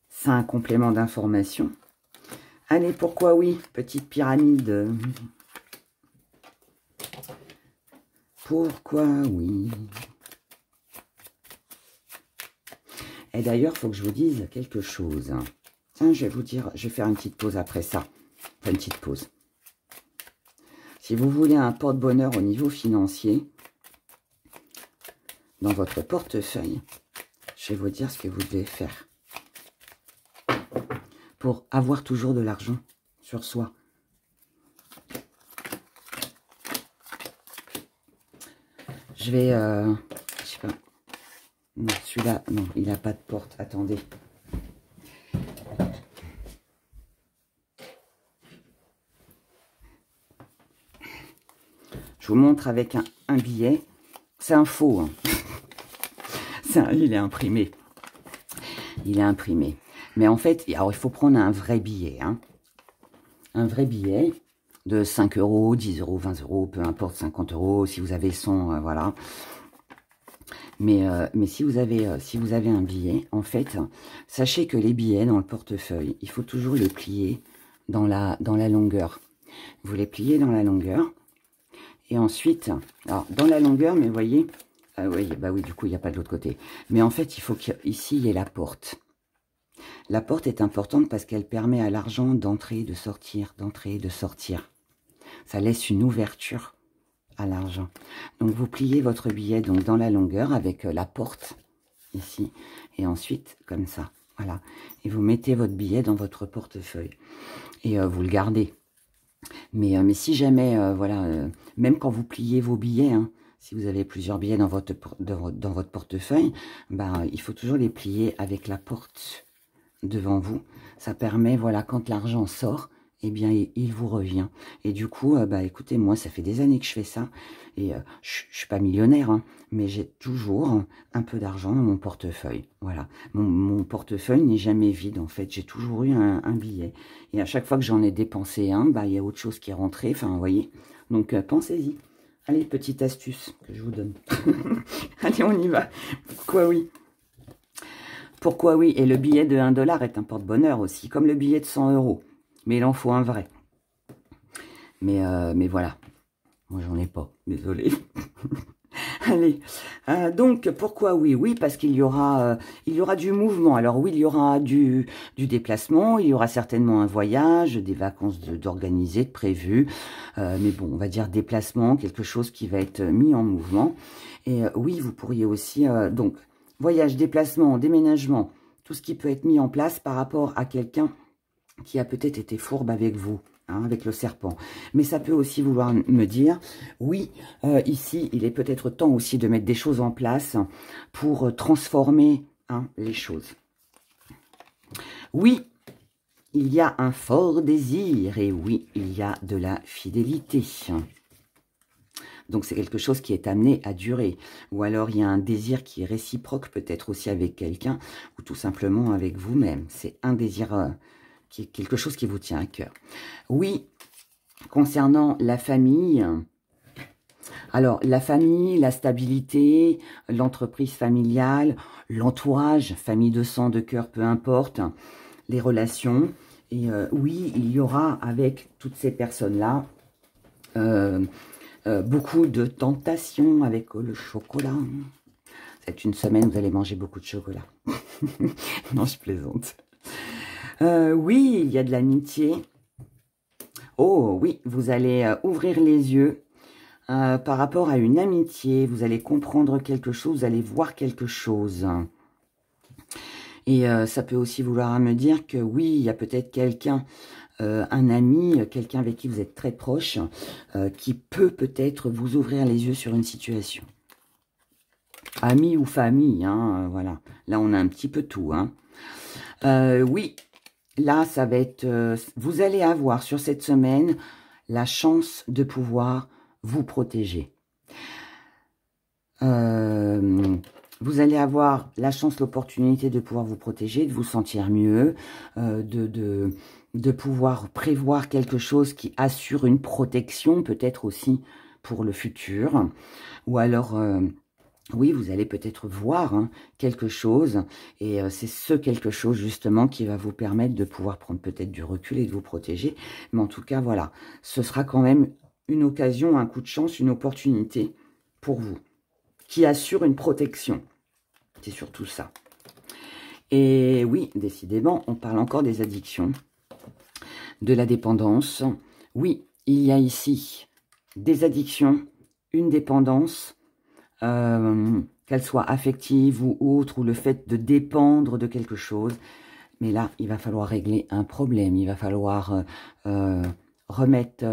C'est un complément d'information. Allez, pourquoi oui? Petite pyramide. Pourquoi oui? Et d'ailleurs, il faut que je vous dise quelque chose. Tiens, je vais vous dire, je vais faire une petite pause après ça. Enfin, une petite pause. Si vous voulez un porte-bonheur au niveau financier, dans votre portefeuille, je vais vous dire ce que vous devez faire pour avoir toujours de l'argent sur soi. Je vais, je sais pas, non, celui-là, non, il n'a pas de porte, attendez. Je vous montre avec un billet, c'est un faux, hein. Il est imprimé. Il est imprimé. Mais en fait, alors il faut prendre un vrai billet. Hein. Un vrai billet de 5 €, 10 €, 20 €, peu importe, 50 €, si vous avez 100, voilà. Mais si vous avez un billet, en fait, sachez que les billets dans le portefeuille, il faut toujours les plier dans la longueur. Vous les pliez dans la longueur. Et ensuite, alors dans la longueur, mais vous voyez, Ah oui, bah oui, du coup, il n'y a pas de l'autre côté. Mais en fait, il faut qu'ici, il y ait la porte. La porte est importante parce qu'elle permet à l'argent d'entrer et de sortir, d'entrer et de sortir. Ça laisse une ouverture à l'argent. Donc, vous pliez votre billet donc dans la longueur avec la porte ici. Et ensuite, comme ça, voilà. Et vous mettez votre billet dans votre portefeuille. Et vous le gardez. Mais si jamais, voilà, même quand vous pliez vos billets, hein, si vous avez plusieurs billets dans votre portefeuille, ben, il faut toujours les plier avec la porte devant vous. Ça permet, voilà, quand l'argent sort, eh bien, il vous revient. Et du coup, bah, écoutez, moi, ça fait des années que je fais ça. Et je suis pas millionnaire, hein, mais j'ai toujours un peu d'argent dans mon portefeuille. Voilà. Mon portefeuille n'est jamais vide, en fait. J'ai toujours eu un billet. Et à chaque fois que j'en ai dépensé un, bah, il y a autre chose qui est rentré. Enfin, vous voyez. Donc, pensez-y. Allez, petite astuce que je vous donne. Allez, on y va. Pourquoi oui? Pourquoi oui? Et le billet de 1 dollar est un porte-bonheur aussi, comme le billet de 100 €. Mais il en faut un vrai. Mais voilà. Moi, j'en ai pas. Désolée. Allez. Donc, pourquoi oui? Oui, parce qu'il y aura du mouvement. Alors oui, il y aura du déplacement. Il y aura certainement un voyage, des vacances d'organiser, de prévues. Mais bon, on va dire déplacement, quelque chose qui va être mis en mouvement. Et oui, vous pourriez aussi... donc, voyage, déplacement, déménagement, tout ce qui peut être mis en place par rapport à quelqu'un qui a peut-être été fourbe avec vous, hein, avec le serpent. Mais ça peut aussi vouloir me dire, oui, ici, il est peut-être temps aussi de mettre des choses en place pour transformer, hein, les choses. Oui, il y a un fort désir et oui, il y a de la fidélité. Donc, c'est quelque chose qui est amené à durer. Ou alors, il y a un désir qui est réciproque, peut-être aussi avec quelqu'un, ou tout simplement avec vous-même. C'est un désir, qui est quelque chose qui vous tient à cœur. Oui, concernant la famille, alors, la famille, la stabilité, l'entreprise familiale, l'entourage, famille de sang, de cœur, peu importe, les relations. Et oui, il y aura avec toutes ces personnes-là... beaucoup de tentations avec le chocolat. C'est une semaine, vous allez manger beaucoup de chocolat. Non, je plaisante. Oui, il y a de l'amitié. Oh oui, vous allez ouvrir les yeux par rapport à une amitié. Vous allez comprendre quelque chose, vous allez voir quelque chose. Et ça peut aussi vouloir me dire que oui, il y a peut-être quelqu'un... un ami, quelqu'un avec qui vous êtes très proche, qui peut-être vous ouvrir les yeux sur une situation. Ami ou famille, hein, voilà. Là, on a un petit peu tout. Hein. Oui, là, ça va être... vous allez avoir sur cette semaine la chance de pouvoir vous protéger. Vous allez avoir la chance, l'opportunité de pouvoir vous protéger, de vous sentir mieux, de pouvoir prévoir quelque chose qui assure une protection, peut-être aussi pour le futur. Ou alors, oui, vous allez peut-être voir, hein, quelque chose, et c'est ce quelque chose justement qui va vous permettre de pouvoir prendre peut-être du recul et de vous protéger. Mais en tout cas, voilà, ce sera quand même une occasion, un coup de chance, une opportunité pour vous, qui assure une protection. C'est surtout ça. Et oui, décidément, on parle encore des addictions, de la dépendance. Oui, il y a ici des addictions, une dépendance, qu'elle soit affective ou autre, ou le fait de dépendre de quelque chose. Mais là, il va falloir régler un problème. Il va falloir remettre...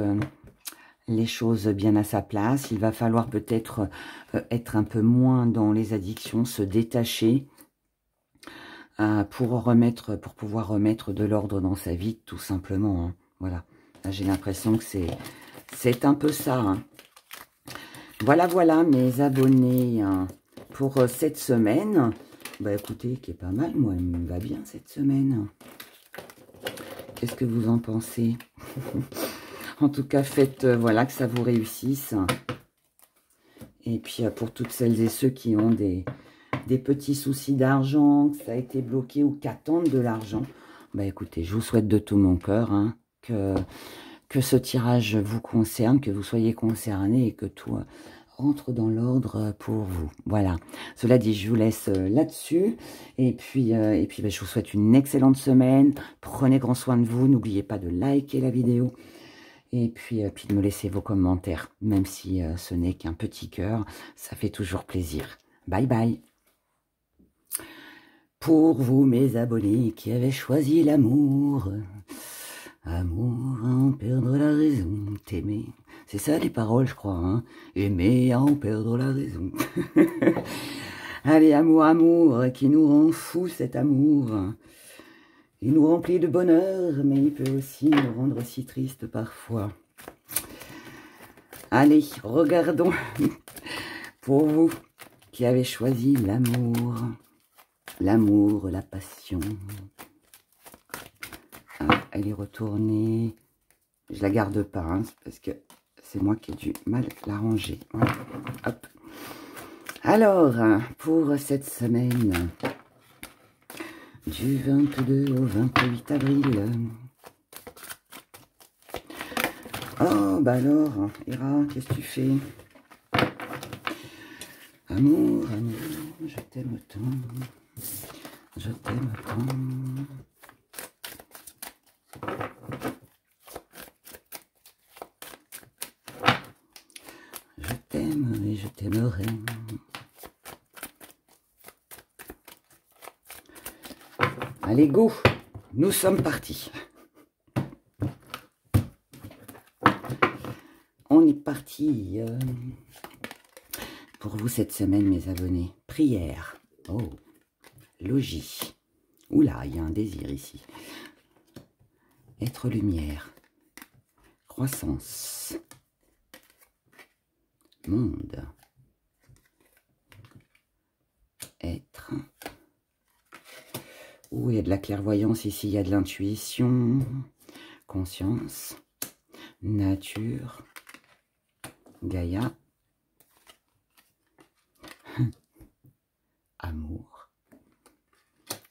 les choses bien à sa place. Il va falloir peut-être être un peu moins dans les addictions, se détacher pour pouvoir remettre de l'ordre dans sa vie, tout simplement. Hein. Voilà. J'ai l'impression que c'est un peu ça. Hein. Voilà, voilà, mes abonnés, hein, pour cette semaine. Bah écoutez, qui est pas mal. Moi, elle me va bien cette semaine. Qu'est-ce que vous en pensez? En tout cas, faites, voilà, que ça vous réussisse. Et puis, pour toutes celles et ceux qui ont des petits soucis d'argent, que ça a été bloqué ou qui attendent de l'argent, bah écoutez, je vous souhaite de tout mon cœur, hein, que ce tirage vous concerne, que vous soyez concernés et que tout rentre dans l'ordre pour vous. Voilà. Cela dit, je vous laisse là-dessus. Et puis je vous souhaite une excellente semaine. Prenez grand soin de vous. N'oubliez pas de liker la vidéo. Et puis de me laisser vos commentaires. Même si ce n'est qu'un petit cœur, ça fait toujours plaisir. Bye bye. Pour vous, mes abonnés qui avaient choisi l'amour, amour à en perdre la raison, t'aimer. C'est ça les paroles, je crois, hein. Aimer à en perdre la raison. Allez, amour, amour, qui nous rend fous cet amour. Il nous remplit de bonheur, mais il peut aussi nous rendre si tristes parfois. Allez, regardons pour vous qui avez choisi l'amour. L'amour, la passion. Ah, elle est retournée. Je la garde pas, hein, parce que c'est moi qui ai du mal la ranger. Voilà. Hop. Alors, pour cette semaine, du 22 au 28 avril. Oh, bah alors, Hera, qu'est-ce que tu fais? Amour, amour, je t'aime tant. Je t'aime tant. Je t'aime et je t'aimerai. Allez, go! Nous sommes partis. On est parti pour vous cette semaine, mes abonnés. Prière. Oh. Logis. Oula, il y a un désir ici. Être lumière. Croissance. Monde. Être. Oh, il y a de la clairvoyance ici, il y a de l'intuition. Conscience. Nature. Gaïa. Amour.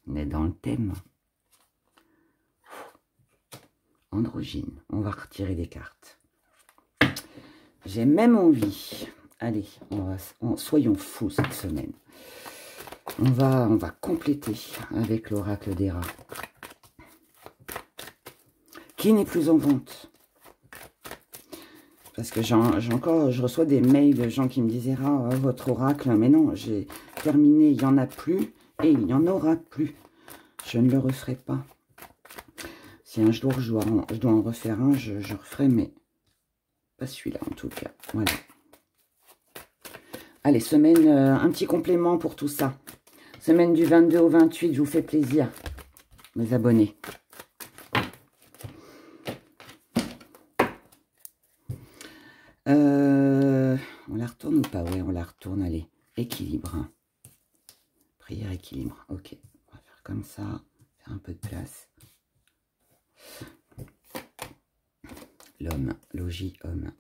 On est dans le thème. Androgyne. On va retirer des cartes. J'ai même envie. Allez, soyons fous cette semaine. On va compléter avec l'oracle d'Héra. Qui n'est plus en vente? Parce que je reçois des mails de gens qui me disent Héra, votre oracle. Mais non, j'ai terminé, il n'y en a plus. Et il n'y en aura plus. Je ne le referai pas. Si un jour je dois en refaire un, je referai, mais pas celui-là en tout cas. Voilà. Allez, semaine, un petit complément pour tout ça. Semaine du 22 au 28, je vous fais plaisir, mes abonnés. On la retourne ou pas? Oui, on la retourne, allez. Équilibre. Prière, équilibre. Ok, on va faire comme ça. Faire un peu de place. L'homme, logis, homme.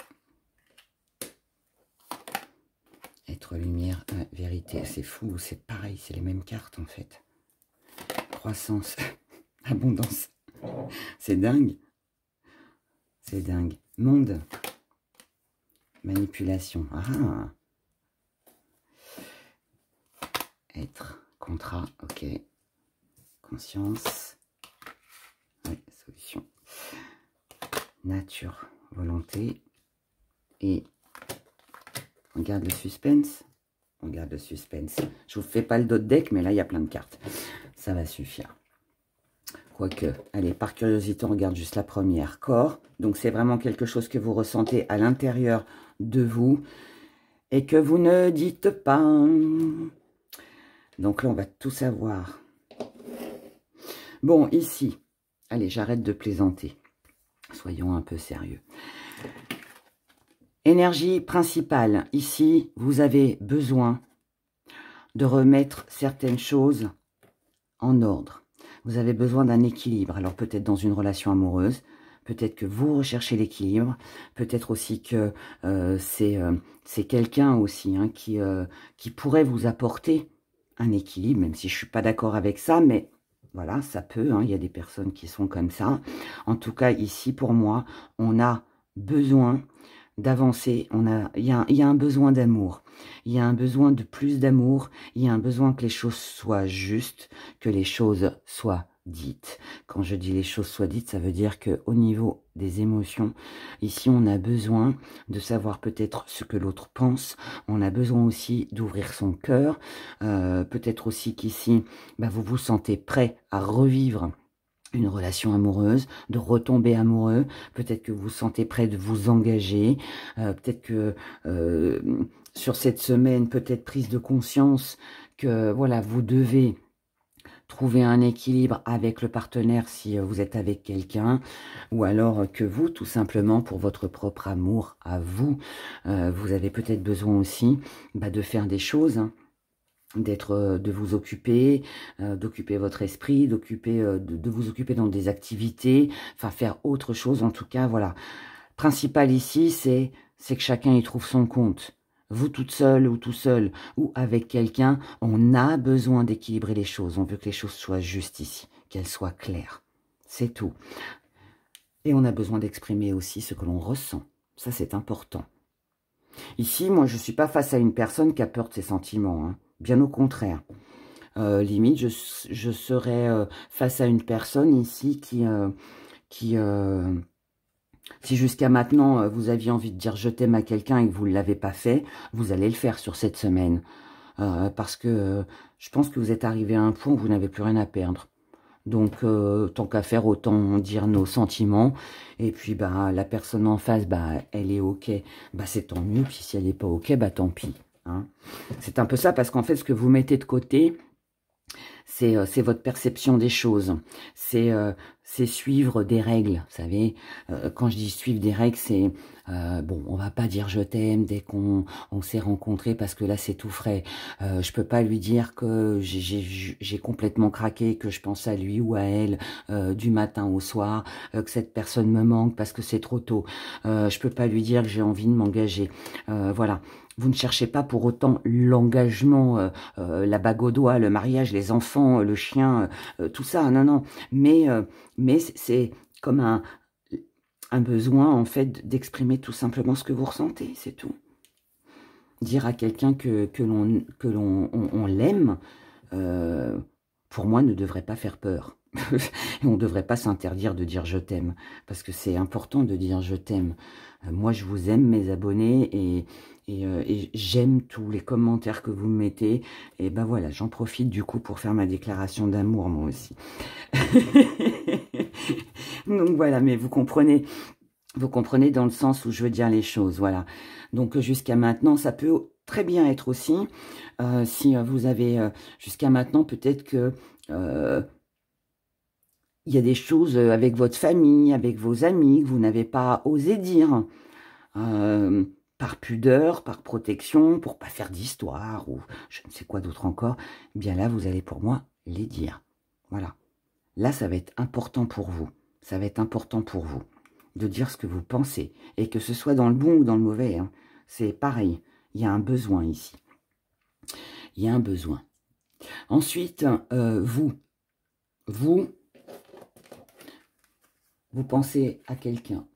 Être lumière, vérité. C'est fou, c'est pareil, c'est les mêmes cartes en fait. Croissance, abondance. C'est dingue. C'est dingue. Monde. Manipulation. Ah. Être, contrat, ok. Conscience. Oui, solution. Nature, volonté. Et on garde le suspense. On garde le suspense. Je vous fais pas le dos de deck, mais là, il y a plein de cartes. Ça va suffire. Quoique, allez, par curiosité, on regarde juste la première. Corps. Donc, c'est vraiment quelque chose que vous ressentez à l'intérieur de vous et que vous ne dites pas. Donc là, on va tout savoir. Bon, ici, allez, j'arrête de plaisanter. Soyons un peu sérieux. Énergie principale. Ici, vous avez besoin de remettre certaines choses en ordre. Vous avez besoin d'un équilibre. Alors peut-être dans une relation amoureuse, peut-être que vous recherchez l'équilibre, peut-être aussi que c'est quelqu'un aussi hein, qui pourrait vous apporter un équilibre, même si je ne suis pas d'accord avec ça, mais voilà, ça peut, hein, il y a des personnes qui sont comme ça. En tout cas, ici, pour moi, on a besoin d'avancer. Il y a un besoin d'amour. Il y a un besoin de plus d'amour. Il y a un besoin que les choses soient justes, que les choses soient dites. Quand je dis les choses soient dites, ça veut dire qu'au niveau des émotions, ici on a besoin de savoir peut-être ce que l'autre pense. On a besoin aussi d'ouvrir son cœur. Peut-être aussi qu'ici, vous vous sentez prêt à revivre une relation amoureuse, de retomber amoureux. Peut-être que vous vous sentez prêt de vous engager. Peut-être que sur cette semaine, peut-être prise de conscience que voilà, vous devez trouver un équilibre avec le partenaire si vous êtes avec quelqu'un, ou alors que vous, tout simplement, pour votre propre amour à vous, vous avez peut-être besoin aussi de faire des choses, hein, de vous occuper, d'occuper votre esprit, de vous occuper dans des activités, enfin faire autre chose. En tout cas, voilà. Principal ici, c'est que chacun y trouve son compte. Vous toute seule ou tout seul ou avec quelqu'un, on a besoin d'équilibrer les choses. On veut que les choses soient justes ici, qu'elles soient claires. C'est tout. Et on a besoin d'exprimer aussi ce que l'on ressent. Ça, c'est important. Ici, moi, je ne suis pas face à une personne qui a peur de ses sentiments, hein. Bien au contraire. Limite, je serais face à une personne ici qui si jusqu'à maintenant, vous aviez envie de dire « je t'aime » à quelqu'un et que vous ne l'avez pas fait, vous allez le faire sur cette semaine. Parce que je pense que vous êtes arrivé à un point où vous n'avez plus rien à perdre. Donc, tant qu'à faire, autant dire nos sentiments. Et puis, la personne en face, elle est OK. C'est tant mieux. Puis, si elle n'est pas OK, tant pis. Hein. C'est un peu ça, parce qu'en fait, ce que vous mettez de côté, c'est votre perception des choses. C'est suivre des règles, vous savez. Quand je dis suivre des règles, c'est... bon, on va pas dire je t'aime dès qu'on s'est rencontrés parce que là, c'est tout frais. Je peux pas lui dire que j'ai complètement craqué, que je pense à lui ou à elle du matin au soir, que cette personne me manque parce que c'est trop tôt. Je peux pas lui dire que j'ai envie de m'engager. Voilà. Vous ne cherchez pas pour autant l'engagement, la bague au doigt, le mariage, les enfants, le chien, tout ça. Non, non. Mais c'est comme un besoin, en fait, d'exprimer tout simplement ce que vous ressentez, c'est tout. Dire à quelqu'un que l'on l'aime, pour moi, ne devrait pas faire peur. Et on ne devrait pas s'interdire de dire « je t'aime », parce que c'est important de dire « je t'aime ». Moi, je vous aime, mes abonnés, et j'aime tous les commentaires que vous me mettez. Et voilà, j'en profite du coup pour faire ma déclaration d'amour, moi aussi. Donc voilà, mais vous comprenez dans le sens où je veux dire les choses, voilà. Donc jusqu'à maintenant, ça peut très bien être aussi, si vous avez, jusqu'à maintenant, peut-être que il y a des choses avec votre famille, avec vos amis, que vous n'avez pas osé dire, par pudeur, par protection, pour pas faire d'histoire, ou je ne sais quoi d'autre encore. Eh bien là, vous allez pour moi les dire. Voilà. Là, ça va être important pour vous. Ça va être important pour vous de dire ce que vous pensez. Et que ce soit dans le bon ou dans le mauvais, hein, c'est pareil. Il y a un besoin ici. Il y a un besoin. Ensuite, vous pensez à quelqu'un.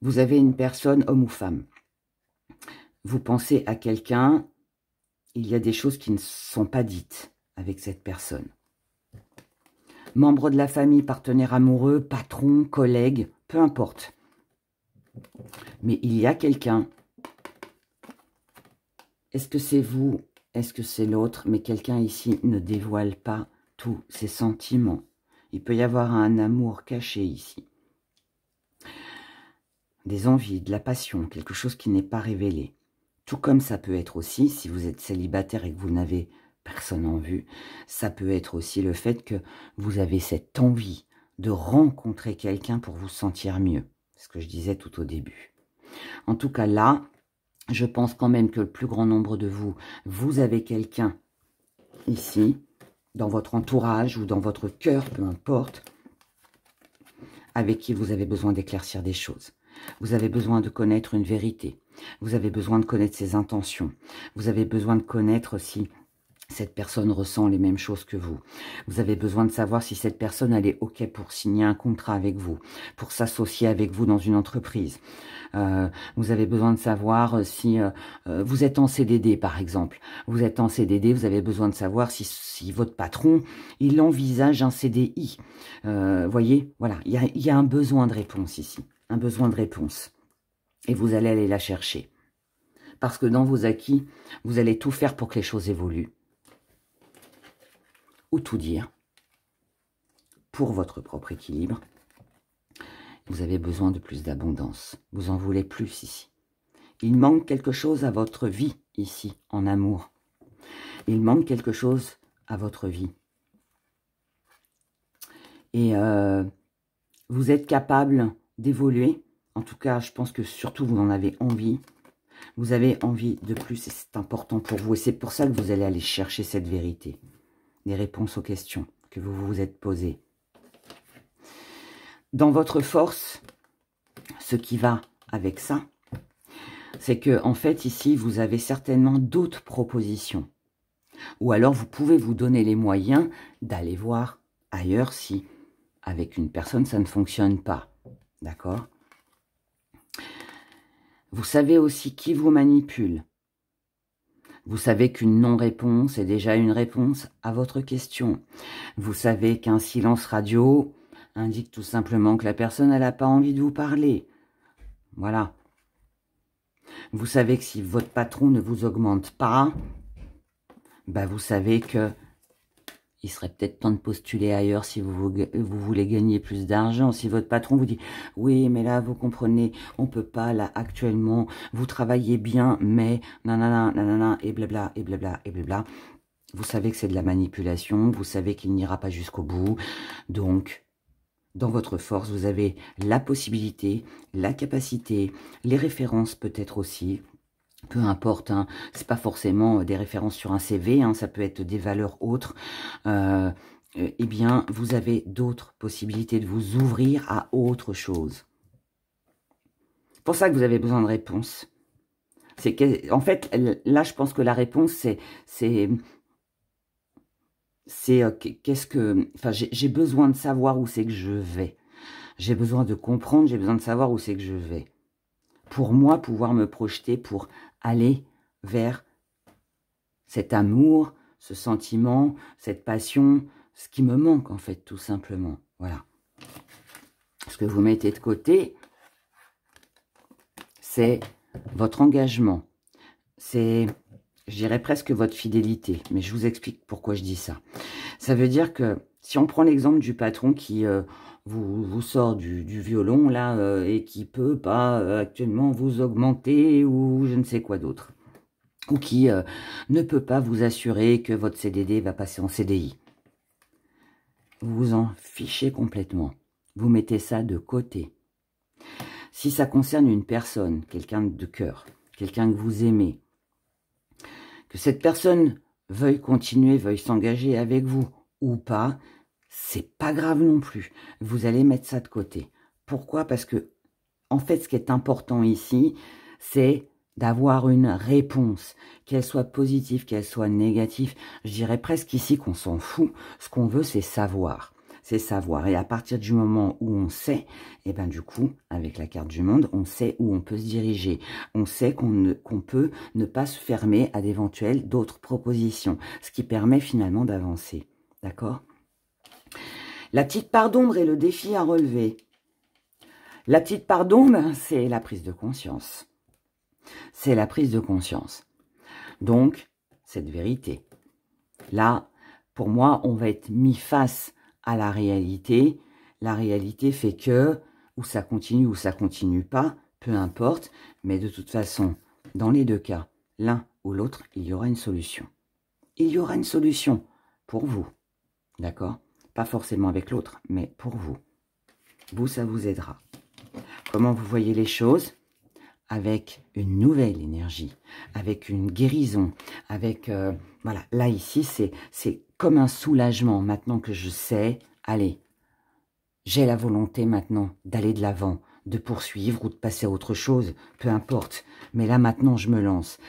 Vous avez une personne, homme ou femme. Vous pensez à quelqu'un, il y a des choses qui ne sont pas dites avec cette personne. Membre de la famille, partenaire amoureux, patron, collègue, peu importe. Mais il y a quelqu'un. Est-ce que c'est vous? Est-ce que c'est l'autre? Mais quelqu'un ici ne dévoile pas tous ses sentiments. Il peut y avoir un amour caché ici. Des envies, de la passion, quelque chose qui n'est pas révélé. Tout comme ça peut être aussi, si vous êtes célibataire et que vous n'avez personne en vue, ça peut être aussi le fait que vous avez cette envie de rencontrer quelqu'un pour vous sentir mieux. C'est ce que je disais tout au début. En tout cas là, je pense quand même que le plus grand nombre de vous, vous avez quelqu'un ici, dans votre entourage ou dans votre cœur, peu importe, avec qui vous avez besoin d'éclaircir des choses. Vous avez besoin de connaître une vérité. Vous avez besoin de connaître ses intentions. Vous avez besoin de connaître si Cette personne ressent les mêmes choses que vous. Vous avez besoin de savoir si cette personne, elle est OK pour signer un contrat avec vous, pour s'associer avec vous dans une entreprise. Vous avez besoin de savoir si vous êtes en CDD, par exemple. Vous êtes en CDD, vous avez besoin de savoir si votre patron, il envisage un CDI. Voyez, voilà, il y a un besoin de réponse ici, un besoin de réponse. Et vous allez aller la chercher. Parce que dans vos acquis, vous allez tout faire pour que les choses évoluent. Ou tout dire, pour votre propre équilibre, vous avez besoin de plus d'abondance. Vous en voulez plus ici. Il manque quelque chose à votre vie ici, en amour. Il manque quelque chose à votre vie. Et vous êtes capable d'évoluer. En tout cas, je pense que surtout vous en avez envie. Vous avez envie de plus et c'est important pour vous. Et c'est pour ça que vous allez aller chercher cette vérité. Des réponses aux questions que vous vous êtes posées. Dans votre force, ce qui va avec ça, c'est que en fait, ici, vous avez certainement d'autres propositions. Ou alors, vous pouvez vous donner les moyens d'aller voir ailleurs si, avec une personne, ça ne fonctionne pas. D'accord? Vous savez aussi qui vous manipule. Vous savez qu'une non-réponse est déjà une réponse à votre question. Vous savez qu'un silence radio indique tout simplement que la personne, elle n'a pas envie de vous parler. Voilà. Vous savez que si votre patron ne vous augmente pas, bah vous savez que il serait peut-être temps de postuler ailleurs si vous voulez gagner plus d'argent. Si votre patron vous dit « Oui, mais là, vous comprenez, on peut pas, là, actuellement, vous travaillez bien, mais nanana, nanana, et blabla, et blabla, et blabla. » Vous savez que c'est de la manipulation, vous savez qu'il n'ira pas jusqu'au bout. Donc, dans votre force, vous avez la possibilité, la capacité, les références peut-être aussi. Peu importe, hein, c'est pas forcément des références sur un CV, hein, ça peut être des valeurs autres. Eh bien, vous avez d'autres possibilités de vous ouvrir à autre chose. C'est pour ça que vous avez besoin de réponses. En fait, là, je pense que la réponse, qu'est-ce que... Enfin, j'ai besoin de savoir où c'est que je vais. J'ai besoin de comprendre, j'ai besoin de savoir où c'est que je vais. Pour moi, pouvoir me projeter, pour aller vers cet amour, ce sentiment, cette passion, ce qui me manque en fait, tout simplement. Voilà. Ce que vous mettez de côté, c'est votre engagement. C'est, je dirais presque votre fidélité. Mais je vous explique pourquoi je dis ça. Ça veut dire que, si on prend l'exemple du patron qui vous sort du violon, là, et qui peut pas actuellement vous augmenter ou je ne sais quoi d'autre. Ou qui ne peut pas vous assurer que votre CDD va passer en CDI. Vous vous en fichez complètement. Vous mettez ça de côté. Si ça concerne une personne, quelqu'un de cœur, quelqu'un que vous aimez, que cette personne veuille continuer, veuille s'engager avec vous ou pas, c'est pas grave non plus. Vous allez mettre ça de côté. Pourquoi? Parce que, en fait, ce qui est important ici, c'est d'avoir une réponse, qu'elle soit positive, qu'elle soit négative. Je dirais presque ici qu'on s'en fout. Ce qu'on veut, c'est savoir. C'est savoir. Et à partir du moment où on sait, et ben du coup, avec la carte du monde, on sait où on peut se diriger. On sait qu'on peut ne pas se fermer à d'éventuelles d'autres propositions. Ce qui permet finalement d'avancer. D'accord? La petite part d'ombre est le défi à relever. La petite part d'ombre, c'est la prise de conscience. C'est la prise de conscience. Donc, cette vérité. Là, pour moi, on va être mis face à la réalité. La réalité fait que, ou ça continue pas, peu importe. Mais de toute façon, dans les deux cas, l'un ou l'autre, il y aura une solution. Il y aura une solution pour vous. D'accord? Pas forcément avec l'autre, mais pour vous. Vous, ça vous aidera. Comment vous voyez les choses? Avec une nouvelle énergie, avec une guérison, avec... voilà, là, ici, c'est comme un soulagement. Maintenant que je sais, allez, j'ai la volonté maintenant d'aller de l'avant, de poursuivre ou de passer à autre chose, peu importe. Mais là, maintenant, je me lance.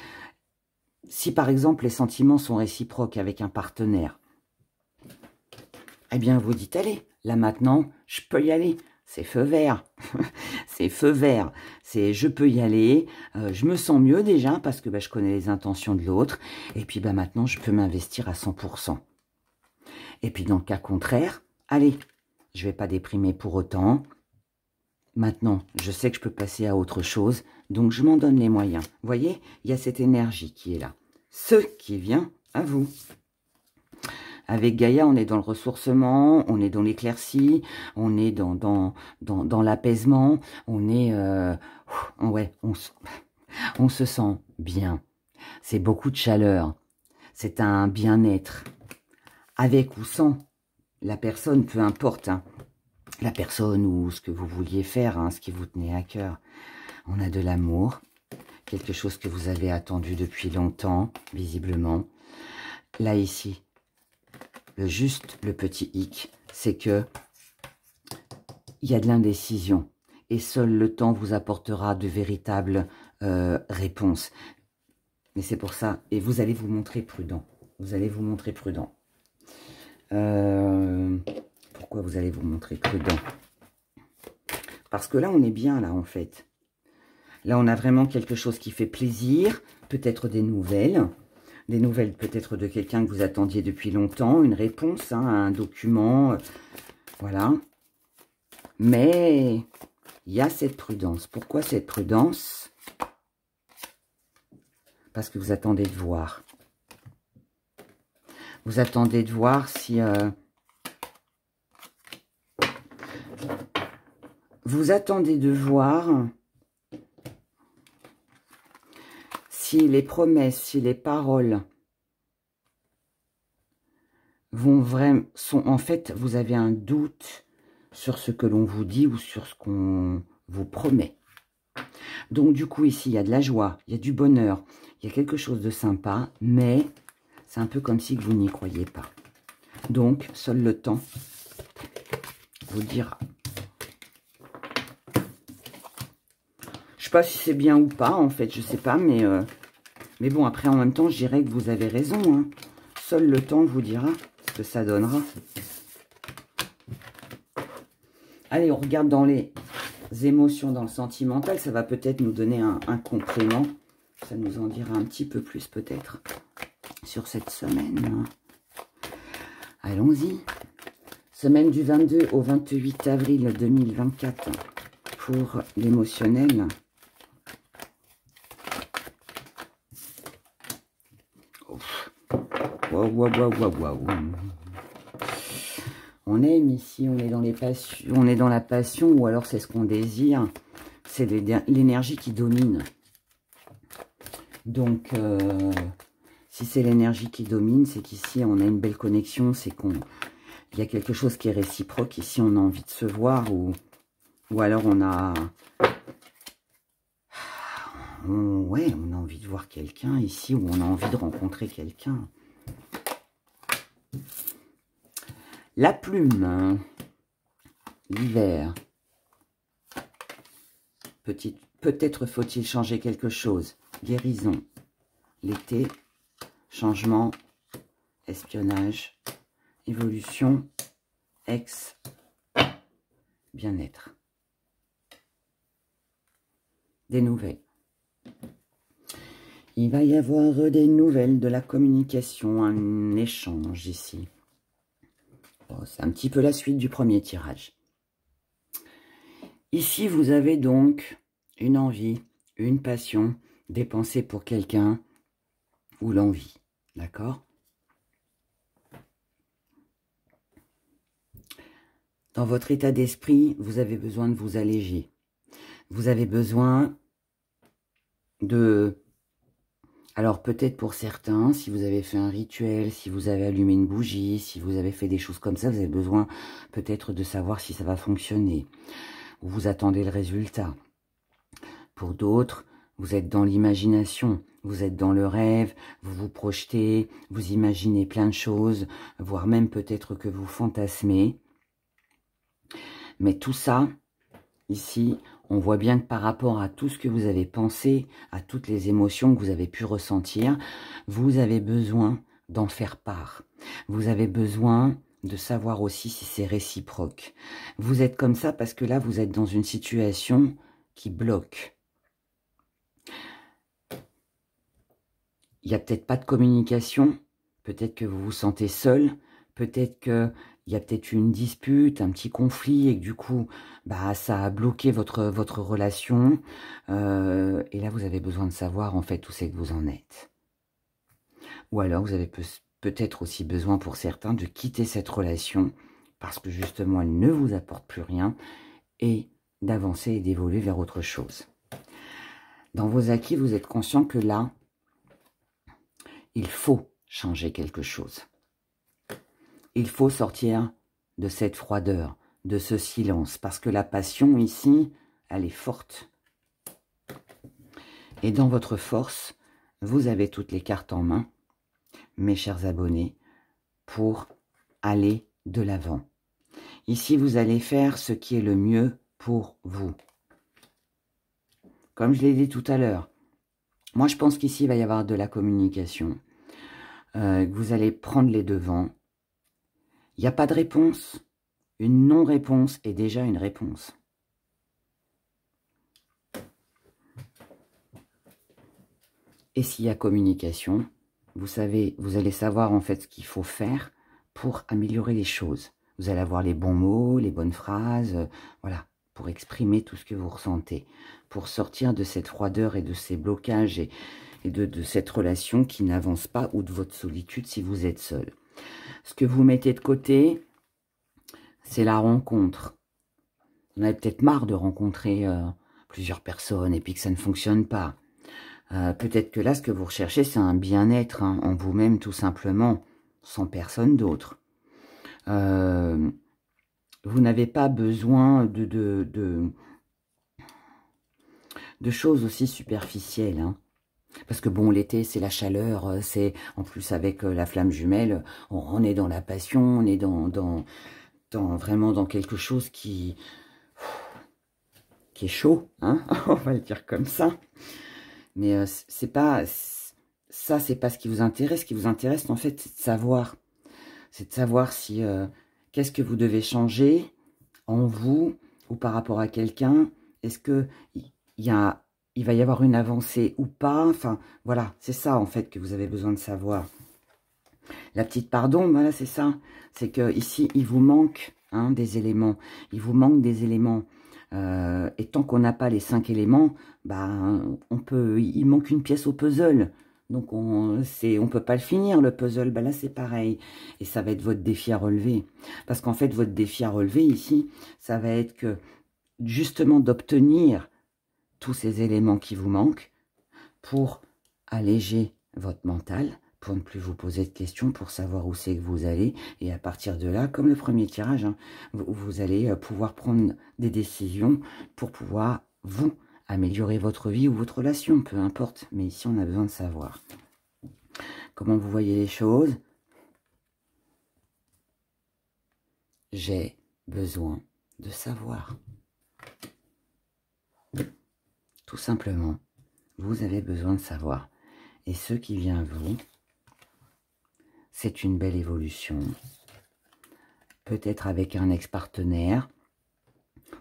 si par exemple les sentiments sont réciproques avec un partenaire, eh bien vous dites, allez, là maintenant, je peux y aller. C'est feu vert, c'est feu vert, c'est je peux y aller, je me sens mieux déjà parce que je connais les intentions de l'autre, et puis maintenant je peux m'investir à 100%. Et puis dans le cas contraire, allez, je ne vais pas déprimer pour autant, maintenant je sais que je peux passer à autre chose, donc je m'en donne les moyens. Vous voyez, il y a cette énergie qui est là, ce qui vient à vous. Avec Gaïa, on est dans le ressourcement, on est dans l'éclaircie, on est dans l'apaisement, on est... ouais, on se sent bien. C'est beaucoup de chaleur. C'est un bien-être. Avec ou sans la personne, peu importe. Hein. La personne ou ce que vous vouliez faire, hein, ce qui vous tenait à cœur. On a de l'amour. Quelque chose que vous avez attendu depuis longtemps, visiblement. Là, ici... le petit hic, c'est que il y a de l'indécision et seul le temps vous apportera de véritables réponses. Mais c'est pour ça, et vous allez vous montrer prudent. Vous allez vous montrer prudent. Pourquoi vous allez vous montrer prudent? Parce que là, on est bien, là, en fait. Là, on a vraiment quelque chose qui fait plaisir, peut-être des nouvelles. Des nouvelles peut-être de quelqu'un que vous attendiez depuis longtemps, une réponse hein, à un document, voilà. Mais il y a cette prudence. Pourquoi cette prudence? Parce que vous attendez de voir. Vous attendez de voir si... vous attendez de voir si les promesses, si les paroles vont vraiment... en fait, vous avez un doute sur ce que l'on vous dit ou sur ce qu'on vous promet. Donc, du coup, ici, il y a de la joie, il y a du bonheur, il y a quelque chose de sympa, mais c'est un peu comme si vous n'y croyez pas. Donc, seul le temps vous dira. Je sais pas si c'est bien ou pas, en fait, je sais pas, mais bon, après, en même temps, je dirais que vous avez raison. Hein. Seul le temps vous dira ce que ça donnera. Allez, on regarde dans les émotions, dans le sentimental. Ça va peut-être nous donner un complément. Ça nous en dira un petit peu plus, peut-être, sur cette semaine. Allons-y. Semaine du 22 au 28 avril 2024 pour l'émotionnel. Waouh. On aime ici, on est dans les passions, on est dans la passion, ou alors c'est ce qu'on désire. C'est l'énergie qui domine. Donc, si c'est l'énergie qui domine, c'est qu'ici on a une belle connexion, c'est qu'il y a quelque chose qui est réciproque. Ici, on a envie de se voir, ou alors on a... ouais, on a envie de voir quelqu'un ici, ou on a envie de rencontrer quelqu'un. La plume, l'hiver. Peut-être faut-il changer quelque chose. Guérison, l'été, changement, espionnage, évolution, bien-être. Des nouvelles. Il va y avoir des nouvelles, de la communication, un échange ici. Oh, c'est un petit peu la suite du premier tirage. Ici, vous avez donc une envie, une passion, des pensées pour quelqu'un ou l'envie. D'accord? Dans votre état d'esprit, vous avez besoin de vous alléger. Vous avez besoin de... Alors peut-être pour certains, si vous avez fait un rituel, si vous avez allumé une bougie, si vous avez fait des choses comme ça, vous avez besoin peut-être de savoir si ça va fonctionner. Ou vous attendez le résultat. Pour d'autres, vous êtes dans l'imagination, vous êtes dans le rêve, vous vous projetez, vous imaginez plein de choses, voire même peut-être que vous fantasmez. Mais tout ça, ici, On voit bien que par rapport à tout ce que vous avez pensé, à toutes les émotions que vous avez pu ressentir, vous avez besoin d'en faire part. Vous avez besoin de savoir aussi si c'est réciproque. Vous êtes comme ça parce que là, vous êtes dans une situation qui bloque. Il n'y a peut-être pas de communication, peut-être que vous vous sentez seul, peut-être qu'il y a peut-être une dispute, un petit conflit, et que du coup, bah, ça a bloqué votre relation. Et là, vous avez besoin de savoir, en fait, où c'est que vous en êtes. Ou alors, vous avez peut-être aussi besoin, pour certains, de quitter cette relation, parce que justement, elle ne vous apporte plus rien, et d'avancer et d'évoluer vers autre chose. Dans vos acquis, vous êtes conscient que là, il faut changer quelque chose. Il faut sortir de cette froideur, de ce silence, parce que la passion ici, elle est forte. Et dans votre force, vous avez toutes les cartes en main, mes chers abonnés, pour aller de l'avant. Ici, vous allez faire ce qui est le mieux pour vous. Comme je l'ai dit tout à l'heure, moi je pense qu'ici, il va y avoir de la communication. Que vous allez prendre les devants. Il n'y a pas de réponse. Une non-réponse est déjà une réponse. Et s'il y a communication, vous allez savoir en fait ce qu'il faut faire pour améliorer les choses. Vous allez avoir les bons mots, les bonnes phrases, voilà, pour exprimer tout ce que vous ressentez, pour sortir de cette froideur et de ces blocages et de cette relation qui n'avance pas, ou de votre solitude si vous êtes seul. Ce que vous mettez de côté, c'est la rencontre. Vous en avez peut-être marre de rencontrer plusieurs personnes et puis que ça ne fonctionne pas. Peut-être que là, ce que vous recherchez, c'est un bien-être en vous-même, tout simplement, sans personne d'autre. Vous n'avez pas besoin de choses aussi superficielles, hein. Parce que bon, l'été, c'est la chaleur, c'est en plus avec la flamme jumelle, on est dans la passion, on est vraiment dans quelque chose qui est chaud, hein. On va le dire comme ça. Mais c'est pas ça, c'est pas ce qui vous intéresse. Ce qui vous intéresse, en fait, c'est de savoir. C'est de savoir si qu'est-ce que vous devez changer en vous ou par rapport à quelqu'un. Est-ce que il va y avoir une avancée ou pas? Enfin, voilà, c'est ça en fait que vous avez besoin de savoir. La petite pardon, voilà, c'est ça. C'est que ici, il vous manque des éléments. Il vous manque des éléments. Et tant qu'on n'a pas les 5 éléments, bah, il manque une pièce au puzzle. Donc, on ne peut pas le finir, le puzzle. Bah, là, c'est pareil. Et ça va être votre défi à relever. Parce qu'en fait, votre défi à relever ici, ça va être que, justement, d'obtenir tous ces éléments qui vous manquent pour alléger votre mental, pour ne plus vous poser de questions, pour savoir où c'est que vous allez. Et à partir de là, comme le premier tirage, vous allez pouvoir prendre des décisions pour pouvoir, vous, améliorer votre vie ou votre relation, peu importe. Mais ici, on a besoin de savoir. Comment vous voyez les choses? J'ai besoin de savoir. Tout simplement, vous avez besoin de savoir. Et ce qui vient à vous, c'est une belle évolution. Peut-être avec un ex-partenaire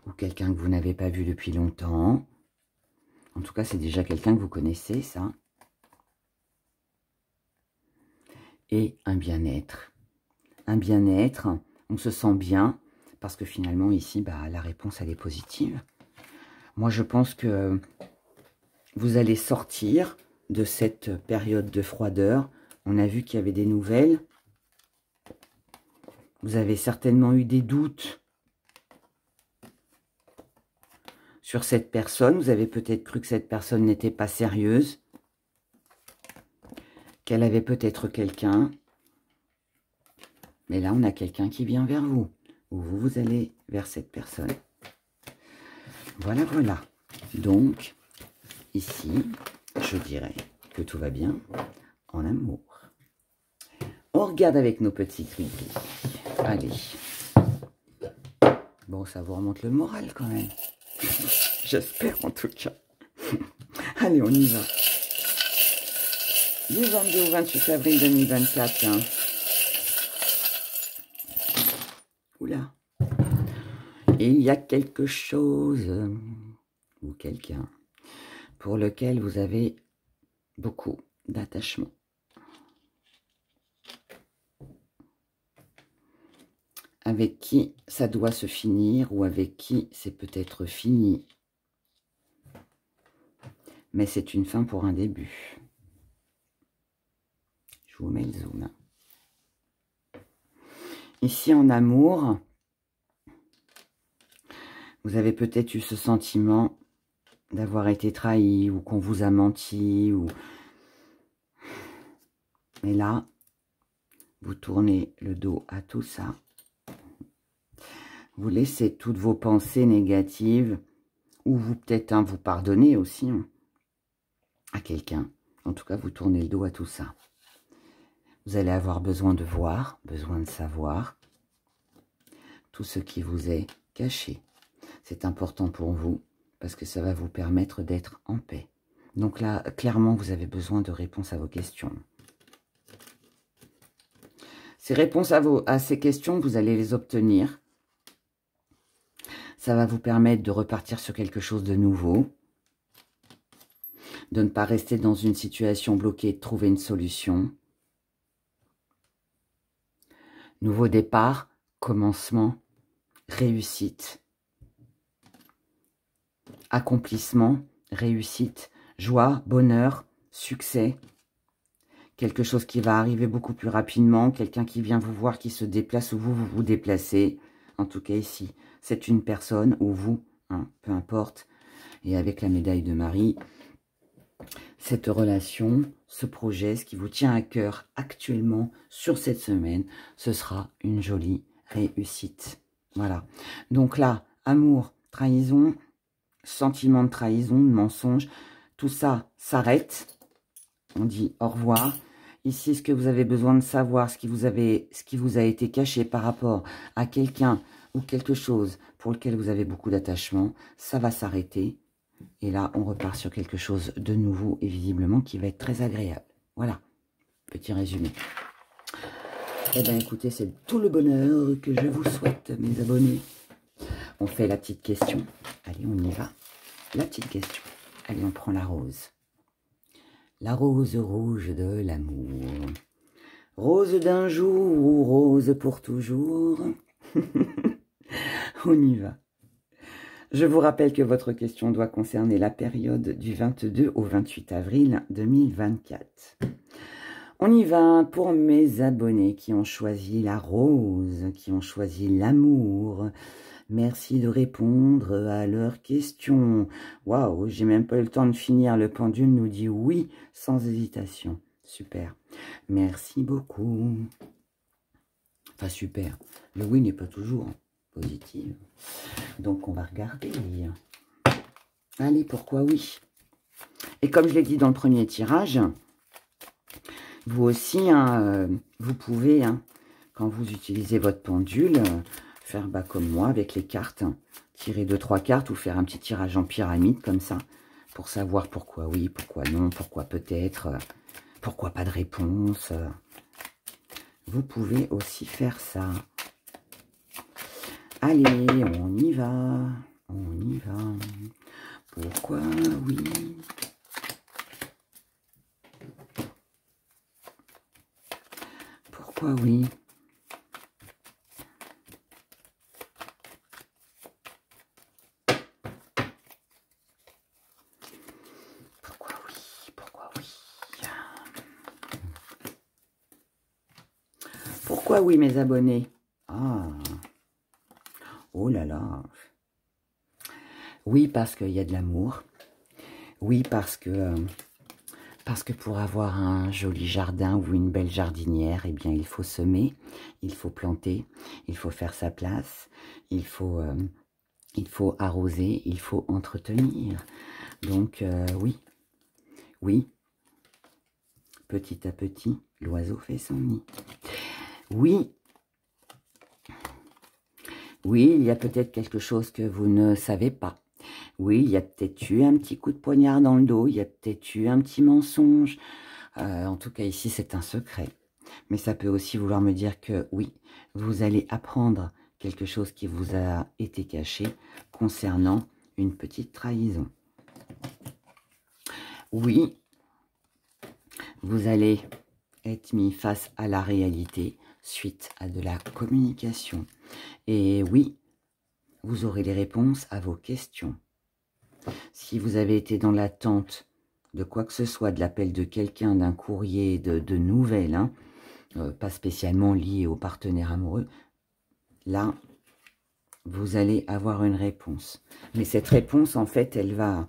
ou quelqu'un que vous n'avez pas vu depuis longtemps. En tout cas, c'est déjà quelqu'un que vous connaissez, ça. Et un bien-être. Un bien-être, on se sent bien parce que finalement, ici, bah, la réponse, elle est positive. Moi, je pense que vous allez sortir de cette période de froideur. On a vu qu'il y avait des nouvelles. Vous avez certainement eu des doutes sur cette personne. Vous avez peut-être cru que cette personne n'était pas sérieuse, qu'elle avait peut-être quelqu'un. Mais là, on a quelqu'un qui vient vers vous, ou vous allez vers cette personne. Voilà, voilà. Donc, ici, je dirais que tout va bien en amour. On regarde avec nos petits gris-gris. Allez. Bon, ça vous remonte le moral quand même. J'espère en tout cas. Allez, on y va. Du 22 au 28 avril 2024. Hein. Oula. Et il y a quelque chose ou quelqu'un pour lequel vous avez beaucoup d'attachement. Avec qui ça doit se finir ou avec qui c'est peut-être fini. Mais c'est une fin pour un début. Je vous mets le zoom. Ici en amour, vous avez peut-être eu ce sentiment d'avoir été trahi ou qu'on vous a menti. Mais là, vous tournez le dos à tout ça. Vous laissez toutes vos pensées négatives, ou vous peut-être vous pardonnez aussi à quelqu'un. En tout cas, vous tournez le dos à tout ça. Vous allez avoir besoin de voir, besoin de savoir tout ce qui vous est caché. C'est important pour vous parce que ça va vous permettre d'être en paix. Donc là, clairement, vous avez besoin de réponses à vos questions. Ces réponses à ces questions, vous allez les obtenir. Ça va vous permettre de repartir sur quelque chose de nouveau, de ne pas rester dans une situation bloquée, de trouver une solution. Nouveau départ, commencement, réussite, accomplissement, réussite, joie, bonheur, succès. Quelque chose qui va arriver beaucoup plus rapidement, quelqu'un qui vient vous voir, qui se déplace ou vous vous déplacez. En tout cas ici, c'est une personne ou vous, hein, peu importe. Et avec la médaille de Marie, cette relation, ce projet, ce qui vous tient à cœur actuellement sur cette semaine, ce sera une jolie réussite. Voilà. Donc là, amour, trahison, sentiment de trahison, de mensonge, tout ça s'arrête. On dit au revoir. Ici, ce que vous avez besoin de savoir, ce qui vous a été caché par rapport à quelqu'un ou quelque chose pour lequel vous avez beaucoup d'attachement, ça va s'arrêter. Et là, on repart sur quelque chose de nouveau et visiblement qui va être très agréable. Voilà, petit résumé. Eh bien, écoutez, c'est tout le bonheur que je vous souhaite, mes abonnés. On fait la petite question. Allez, on y va. La petite question. Allez, on prend la rose. La rose rouge de l'amour. Rose d'un jour ou rose pour toujours. On y va. Je vous rappelle que votre question doit concerner la période du 22 au 28 avril 2024. On y va pour mes abonnés qui ont choisi la rose, qui ont choisi l'amour. Merci de répondre à leurs questions. Waouh, j'ai même pas eu le temps de finir. Le pendule nous dit oui sans hésitation. Super. Merci beaucoup. Enfin, super. Le oui n'est pas toujours positif. Donc, on va regarder. Allez, pourquoi oui? Et comme je l'ai dit dans le premier tirage, vous aussi, hein, vous pouvez, hein, quand vous utilisez votre pendule, faire comme moi avec les cartes, tirer 2-3 cartes ou faire un petit tirage en pyramide comme ça, pour savoir pourquoi oui, pourquoi non, pourquoi peut-être, pourquoi pas de réponse. Vous pouvez aussi faire ça. Allez, on y va, on y va. Pourquoi oui? Pourquoi oui? Pourquoi oui? Pourquoi oui? Pourquoi oui, mes abonnés? Ah. Oh là là. Oui, parce qu'il y a de l'amour. Oui, parce que pour avoir un joli jardin ou une belle jardinière, eh bien, il faut semer, il faut planter, il faut faire sa place, il faut arroser, il faut entretenir. Donc, oui, oui, petit à petit, l'oiseau fait son nid. Oui. Oui, il y a peut-être quelque chose que vous ne savez pas. Oui, il y a peut-être eu un petit coup de poignard dans le dos, il y a peut-être eu un petit mensonge. En tout cas, ici, c'est un secret. Mais ça peut aussi vouloir me dire que oui, vous allez apprendre quelque chose qui vous a été caché concernant une petite trahison. Oui, vous allez être mis face à la réalité suite à de la communication. Et oui, vous aurez les réponses à vos questions. Si vous avez été dans l'attente de quoi que ce soit, de l'appel de quelqu'un, d'un courrier, de nouvelles, hein, pas spécialement liées au partenaire amoureux, là, vous allez avoir une réponse. Mais cette réponse, en fait, elle va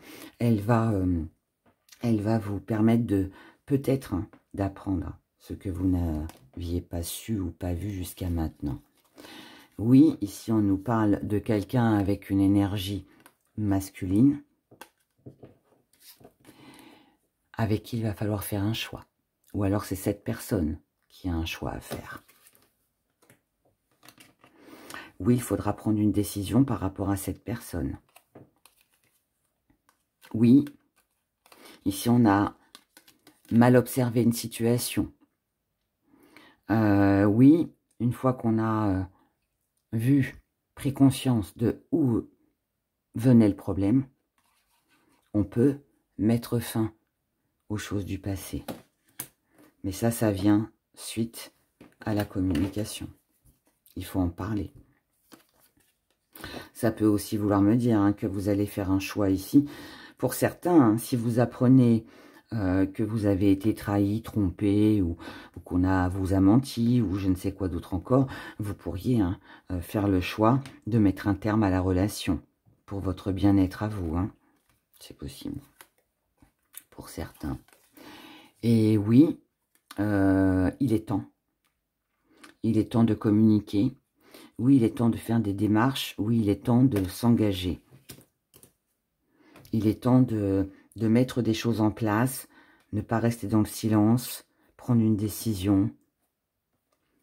vous permettre de peut-être d'apprendre ce que vous n'aviez pas su ou pas vu jusqu'à maintenant. Oui, ici, on nous parle de quelqu'un avec une énergie masculine, avec qui il va falloir faire un choix. Ou alors c'est cette personne qui a un choix à faire. Oui, il faudra prendre une décision par rapport à cette personne. Oui, ici on a mal observé une situation. Oui, une fois qu'on a vu, pris conscience de où venait le problème, on peut mettre fin aux choses du passé. Mais ça vient suite à la communication. Il faut en parler. Ça peut aussi vouloir me dire hein, que vous allez faire un choix ici. Pour certains, hein, si vous apprenez que vous avez été trahi, trompé, ou qu'on vous a menti, ou je ne sais quoi d'autre encore, vous pourriez hein, faire le choix de mettre un terme à la relation pour votre bien-être à vous. Hein. C'est possible pour certains. Et oui, il est temps. Il est temps de communiquer. Oui, il est temps de faire des démarches. Oui, il est temps de s'engager. Il est temps de mettre des choses en place, ne pas rester dans le silence, prendre une décision.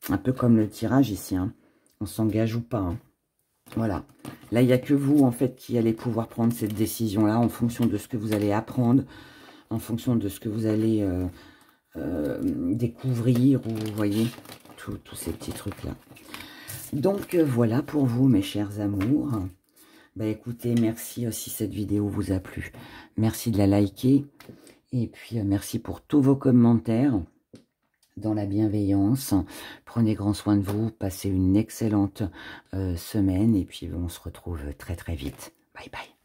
Un peu comme le tirage ici. Hein. On s'engage ou pas. Hein. Voilà. Là, il n'y a que vous, en fait, qui allez pouvoir prendre cette décision-là en fonction de ce que vous allez apprendre, en fonction de ce que vous allez découvrir, ou vous voyez, tous ces petits trucs-là. Donc, voilà pour vous, mes chers amours. Bah écoutez, merci si cette vidéo vous a plu. Merci de la liker. Et puis, merci pour tous vos commentaires dans la bienveillance. Prenez grand soin de vous. Passez une excellente semaine. Et puis, on se retrouve très très vite. Bye bye.